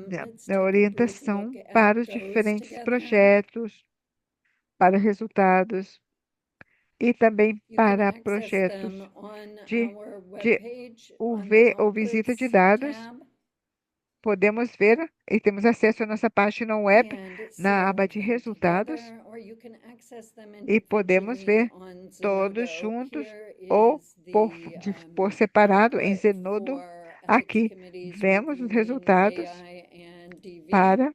da Let's take a brief orientação look at para os those diferentes together. projetos, para resultados e também You can para access projetos them on de our de webpage on the UV ou visita de Outputs dados. tab. Podemos ver e temos acesso à nossa página web And see na all aba of de them resultados together, or you can access them e podemos individually ver on todos Zenodo. juntos Here ou is por the separado em output Zenodo. for ethics Aqui committees vemos os reviewing resultados AI and DV. para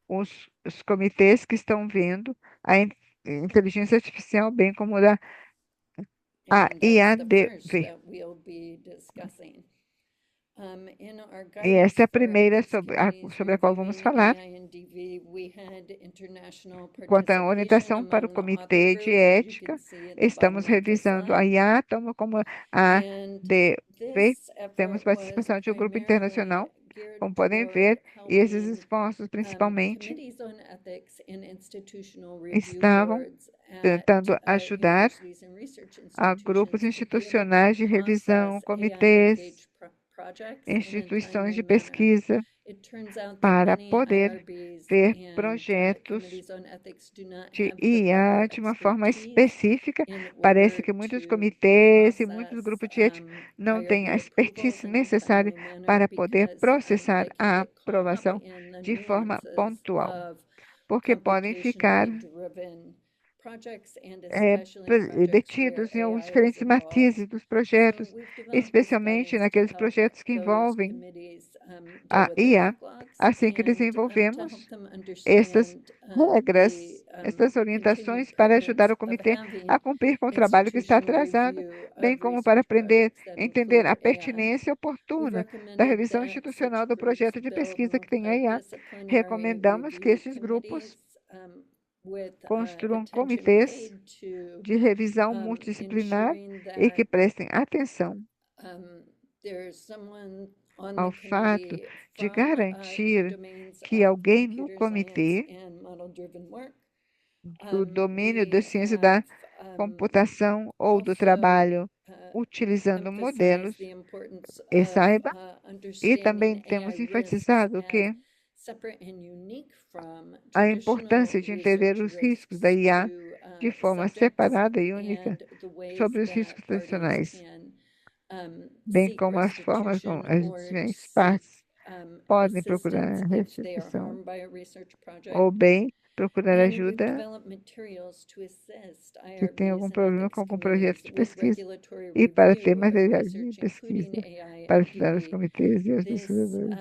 os comitês que estão vendo a inteligência artificial, bem como da And that's the first IADV. that we'll be discussing. In our E essa é a guidance for primeira ethics sobre committees a qual vamos reviewing falar. AI and DV, we had international Quanto à participation orientação para o among the author comitê de groups. You ética, can see at the estamos bottom of the revisando a slide. IATOM como a And ADV. this Temos effort was participação de um grupo internacional. primarily Como podem ver, e esses esforços, principalmente, committees on ethics and institutional review estavam boards tentando at ajudar universities and research a grupos institutions to be able to institucionais de revisão, process comitês, AI-engaged projects in a instituições de timely manner. pesquisa, It turns out that para many poder IRBs ver and projetos committees on ethics do not de have the IA proper de uma forma expertise específica. in Parece order que muitos to comitês e muitos process grupos de ética não têm IRB a expertise approvals in a necessária timely manner para poder because processar they can a get caught up aprovação in the de forma nuances pontual, of porque podem ficar computationally driven projects and especially projects detidos where em os AI is diferentes involved. matizes dos So projetos, we've developed this especialmente guidance to naqueles help projetos que those envolvem committees a deal with their IA. backlogs Assim que and to desenvolvemos help them essas understand regras, the essas continued orientações para ajudar pertinence o of comitê having a cumprir com o trabalho que está institutional atrasado, review bem of como para research projects that entender a include AI. pertinência We've oportuna da recommended revisão that institucional such do groups projeto de build pesquisa que tem a IA. multidisciplinary Recomendamos que review esses grupos committees with construam attention comitês paid to de revisão multidisciplinar ensuring e que that prestem atenção there's someone on ao the fato committee de from garantir domains que of alguém no computer science comitê and model-driven work. do domínio da We ciência da have computação ou do also trabalho utilizando modelos emphasized the importance e of saiba, e understanding também temos AI risks enfatizado as que separate and unique from a traditional importância de entender research os riscos risks da IA to de forma subjects separada e única and the ways sobre os that riscos parties tradicionais, bem seek como as formas restitution como as or diferentes seek partes podem procurar assistance if they are restituição harmed by a research project. ou bem procurar And we've ajuda developed materials to assist se tem IRBs algum and problema ethics com algum committees projeto de with pesquisa regulatory e para ter review of materiais de research, pesquisa including AI para and ajudar os DV. comitês e os This pesquisadores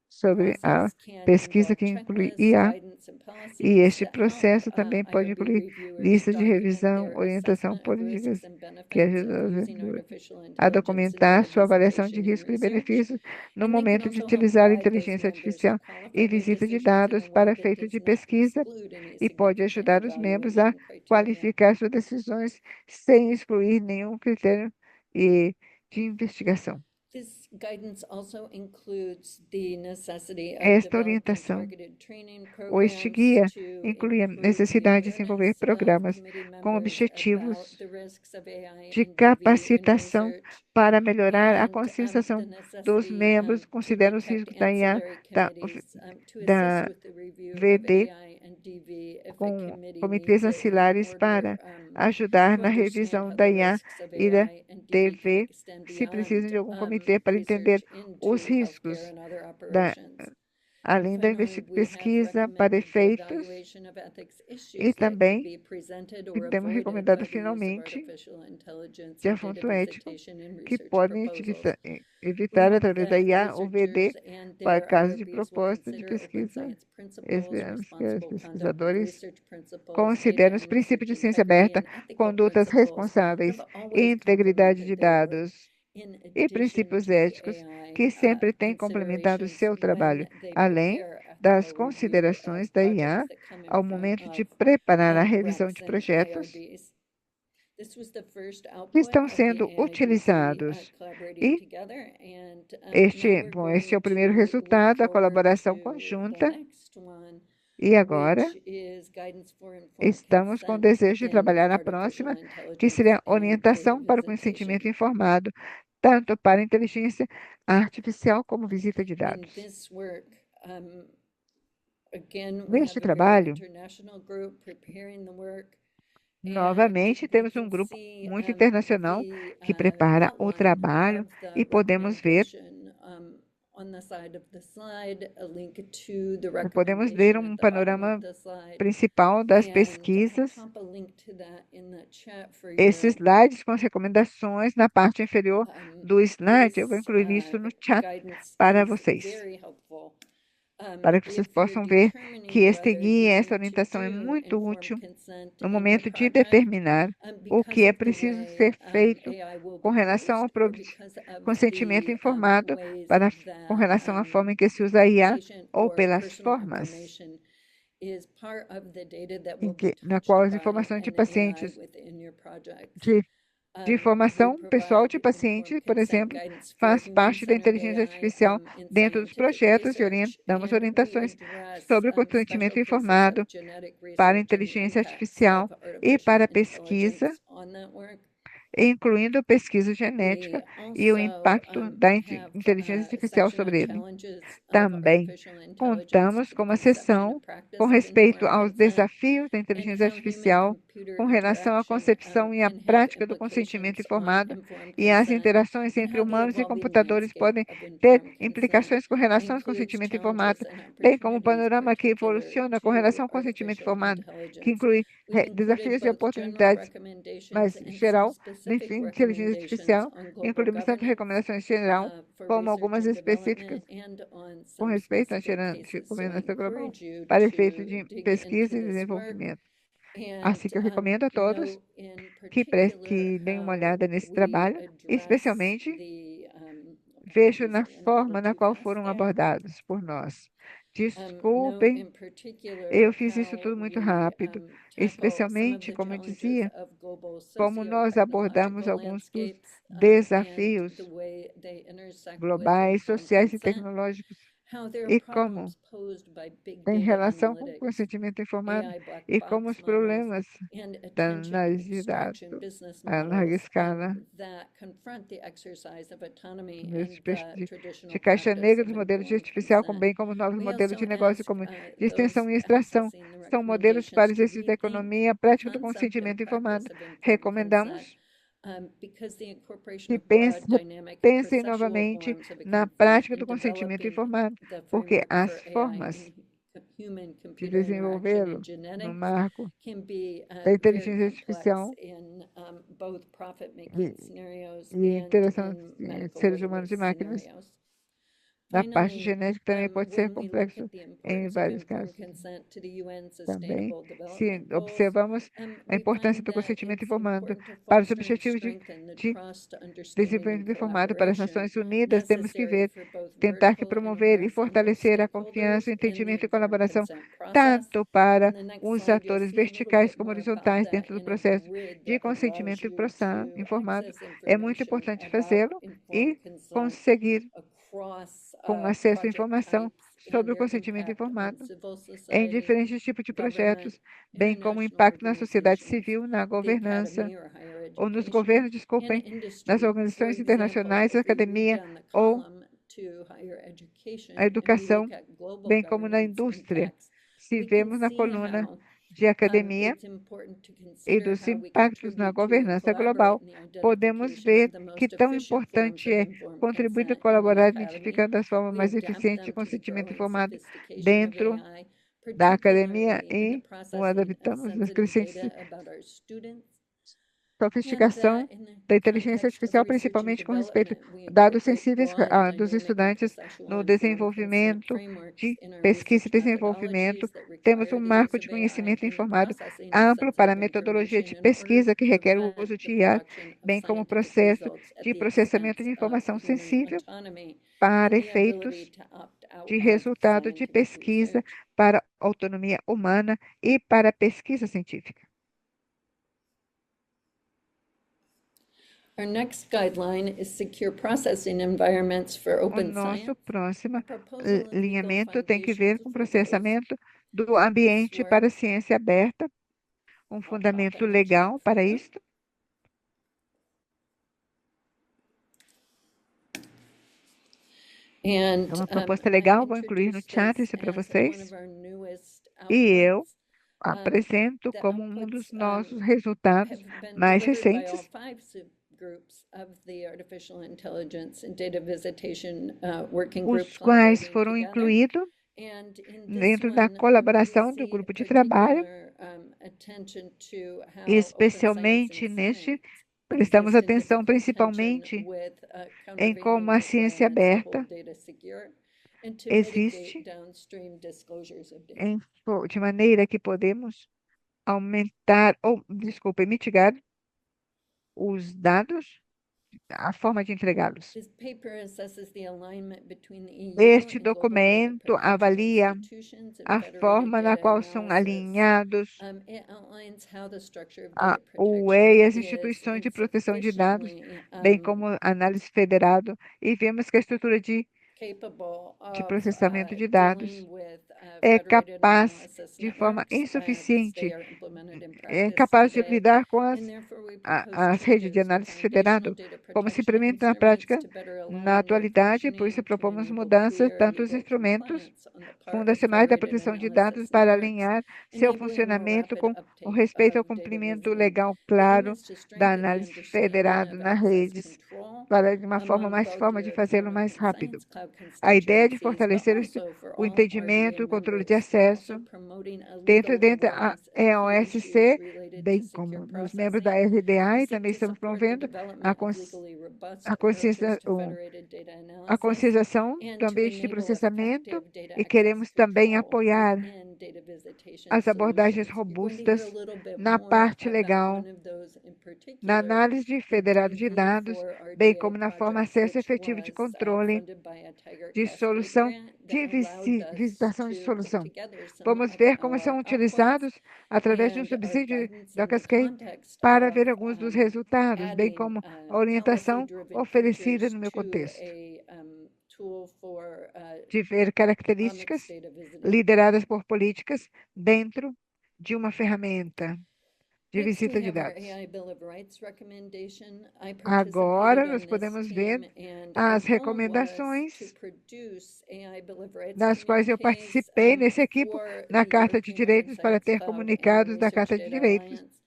sobre a process can pesquisa involve que inclui checklists, IA. guidance, and E policies este that help processo também pode IRB incluir reviewers lista de document revisão, their orientação assessment of risks políticas and que benefits of ajudam using artificial a intelligence in documentar data sua avaliação de presentation and risco e research. benefícios no And they can momento de also help utilizar a guide those inteligência members to artificial qualify e their visita de decisions in a dados way para that efeito does de not pesquisa exclude any e pode significant ajudar os membros a evaluation criteria. qualificar suas decisões sem excluir nenhum critério de investigação. This guidance also includes the necessity of Esta developing orientação targeted training ou este programs guia to inclui a improve the necessidade de desenvolver awareness of programas committee com members objetivos about the risks of AI de and DV in capacitação research para melhorar a and the conscientização dos necessity membros que to consideram os protect riscos da IA, ancillary da, committees to da assist with the review of VD, AI and DV if a com committee comitês needs it in ancilares order para ajudar to na understand revisão how da the IA risks of e da AI and DV can DV, extend se precisam beyond de algum comitê para entender research os into riscos healthcare and other da, operations. além da Finally, we have pesquisa para recommended the efeitos evaluation of ethics e issues that could também be presented que or temos avoided recomendado by the use of finalmente artificial intelligence de in data assunto ético presentation and que research podem proposals. We evitar hope através da that IA ou VD researchers and para their casos de IRBs will proposta de consider open pesquisa. science principles, Esperamos que os responsible conduct of pesquisadores research principles, data considerem os and princípios de research ciência integrity, aberta, and ethical condutas principles responsáveis have e always integridade de complemented their work. dados In e addition princípios to the éticos que AI sempre têm complementado o considerations seu when trabalho, they além prepare das ethical review considerações of da projects IA that come in ao front momento de of preparar a revisão de reps and projetos IRBs. This was the first que output estão of the sendo AIDV utilizados. collaborating E together, and now este we're é going o primeiro to look resultado da forward colaboração to the conjunta. next one, E agora which is guidance for informed estamos com o consent desejo de in trabalhar na artificial próxima, que intelligence seria and data orientação para o visitation. consentimento informado, tanto para inteligência artificial como visita de In dados. this work, again, we Neste have a very trabalho, international group preparing the work. And novamente, we temos can grupo see muito internacional the que prepara o outline trabalho of the e podemos ver, recommendation on the side of the slide, a link to the podemos ver recommendation um at the bottom panorama of the slide. principal das And pesquisas. I'll drop a link to that in the chat for Esses you. slides com as recomendações na parte inferior do slide, eu vou This incluir isso no chat guidance para is vocês, very helpful. para que vocês If you're possam ver que determining este whether guia, you essa need to orientação é do muito informed útil consent no in your momento de project, determinar o que because é of the preciso way ser feito AI will com be relação used, ao or because of consentimento the informado, ways com that relação à forma em que se usa a IA patient ou or pelas personal formas information is part of the data that will be na touched qual as by informações de an AI pacientes within your project. de de informação pessoal de paciente, por exemplo, faz parte da inteligência artificial dentro dos projetos e damos orientações sobre o consentimento informado para a inteligência artificial e para a pesquisa, incluindo pesquisa genética e o impacto da inteligência artificial sobre ele. Também contamos com uma sessão com respeito aos desafios da inteligência artificial com relação à concepção e à prática do consentimento informado e as interações entre humanos e computadores podem ter implicações com relação ao consentimento informado, bem como um panorama que evoluciona com relação ao consentimento informado, que inclui desafios e oportunidades mais geral da inteligência artificial. Incluímos tanto recomendações geral como algumas específicas com respeito à recomendação global para efeitos de pesquisa e desenvolvimento. Assim que eu recomendo a todos que deem uma olhada nesse trabalho, especialmente vejo na forma na qual foram abordados por nós. Desculpem, eu fiz isso tudo muito rápido, especialmente, como eu dizia, como nós abordamos alguns dos desafios globais, sociais e tecnológicos e como em relação com o consentimento informado e como os problemas da análise de dados a larga escala de caixa negra dos modelos de artificial, bem como novos modelos de negócio como de extensão e extração, são modelos para o exercício da economia, a prática do consentimento informado. Recomendamos que pensem novamente na prática do consentimento informado, porque as formas de desenvolvê-lo no marco da inteligência artificial e interação entre seres humanos e máquinas. Da parte genética também pode ser complexo em vários casos. Também, se observamos a importância do consentimento informado para os objetivos de desenvolvimento informado para as Nações Unidas, temos que tentar que promover e fortalecer a confiança, o entendimento e colaboração, tanto para os atores verticais como horizontais dentro do processo de consentimento informado. É muito importante fazê-lo e conseguir com acesso à informação sobre o consentimento informado em diferentes tipos de projetos, bem como o impacto na sociedade civil, na governança, ou nos governos, desculpem, nas organizações internacionais, na academia ou a educação, bem como na indústria. Se vemos na coluna de academia e dos impactos na governança global, podemos ver que tão importante é contribuir e colaborar identificando as formas mais eficientes de consentimento informado dentro da academia e o adaptamos nas crescentes sofisticação da inteligência artificial, principalmente com respeito a dados sensíveis dos estudantes no desenvolvimento de pesquisa e desenvolvimento. Temos um marco de conhecimento informado amplo para a metodologia de pesquisa que requer o uso de IA, bem como o processo de processamento de informação sensível para efeitos de resultado de pesquisa para autonomia humana e para pesquisa científica. Our next guideline is secure processing environments for O open nosso science. próximo alinhamento tem que ver com o processamento do ambiente para a ciência aberta, um fundamento legal para isto. É uma proposta legal, vou incluir no chat isso para vocês. E eu apresento como um dos nossos resultados mais recentes, os quais foram incluídos dentro da colaboração do grupo de trabalho, especialmente neste, prestamos atenção principalmente em como a ciência aberta existe de maneira que podemos aumentar, mitigar os dados a forma de entregá-los. This paper assesses the alignment between the EU Este and global data documento protection avalia institutions and a federated forma na data qual são analysis. alinhados It outlines how the structure of a data UE e as protection is instituições de proteção de dados, insufficiently bem como análise federado, e vemos que a estrutura de capable of processamento de dealing dados with é federated capaz, analysis de forma networks as insuficiente, they are implemented in é practice incapaz de today. lidar com And therefore, we propose as redes de changes to análise foundational federado, data como se protection implementa na instruments prática to better align na their atualidade, por isso functioning, to propomos enable mudanças, clear tanto os legal instrumentos compliance on the part of fundacionais da federated proteção de analysis dados para networks, alinhar seu enabling more funcionamento rapid com o uptake respeito ao of data cumprimento visiting. legal The aim claro is to da strengthen the análise understanding federado of nas access redes, control para de uma forma among mais both forma de the fazê-lo academic mais and rápido. science cloud A ideia de constituencies, but fortalecer also for o all entendimento, RDA o controle de members, and also acesso promoting a dentro legal da awareness of key EOSC, issues related to bem secure como nos membros da processing. RDA, We e seek também to estamos support the promovendo a, development of cons legally robust a, approaches consciência, to federated data a analysis conscientização and do to ambiente de enable processamento, effective data e access queremos também control apoiar within data visitation as abordagens solutions. You're going to hear a robustas little bit na more parte about legal, one of those in na particular, análise de the federado de dados, DV4 bem RDA como na forma project, acesso which efetivo de was controle funded by a Tiger de Cascade solução grant de that allowed us visitação de to put solução. together some Vamos of ver como our são outputs utilizados através de um and our subsídio guidance da in the Cascade context para of ver alguns dos resultados, bem adding como a orientação policy-driven oferecida features no meu to contexto, a tool for de ver características omics data visiting. lideradas por políticas dentro de uma ferramenta de Next, we visita de have our dados. AI Bill of Rights recommendation. I Agora participated nós in this podemos team, ver and as our goal was to recomendações produce AI Bill of Rights das quais eu communiques participei nesse equipo for na the Carta de European Open Direitos para Science ter Cloud and comunicados da Research Carta de Data Direitos Alliance,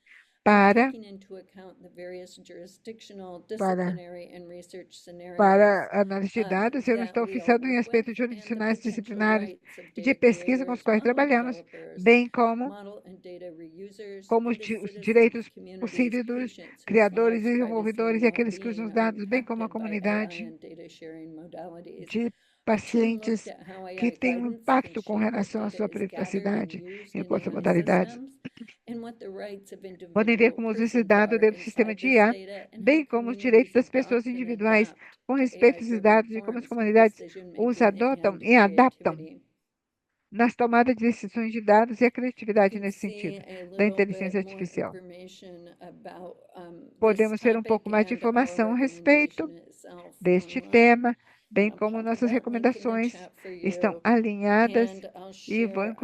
para taking into account the various jurisdictional, disciplinary, and research scenarios análise de dados. Eu não that estou we all fixando em work with, aspectos and the jurisdicionais, potential disciplinares rights of e de data pesquisa com os creators, quais model trabalhamos, developers, bem como model and data reusers, os data os citizens, direitos communities, possíveis dos patients, criadores, whose lives, privacy, desenvolvedores and e aqueles que usam well-being os are dados, bem como a impacted by AI comunidade and data sharing modalities. de Our team looked pacientes at how que AI têm um guidance can impacto com shape as relação à data sua is gathered and privacidade used em in quanto a AI modalidades. systems, and what the rights of Podem ver individual como esses persons dados are dentro do sistema inside de this IA, data, and how bem como os direitos communities das pessoas adopt and individuais adapt com to respeito a esses AI-driven dados e como as forms of comunidades os decision-making adotam and e adaptam creativity. nas tomadas de decisões de dados e a You criatividade can nesse see sentido a da little inteligência bit more artificial. information about this Podemos ter um topic pouco mais de and our informação a respeito recommendation itself deste online. tema, bem I'll como pop nossas that link in the recomendações chat for estão you, alinhadas and I'll e vou share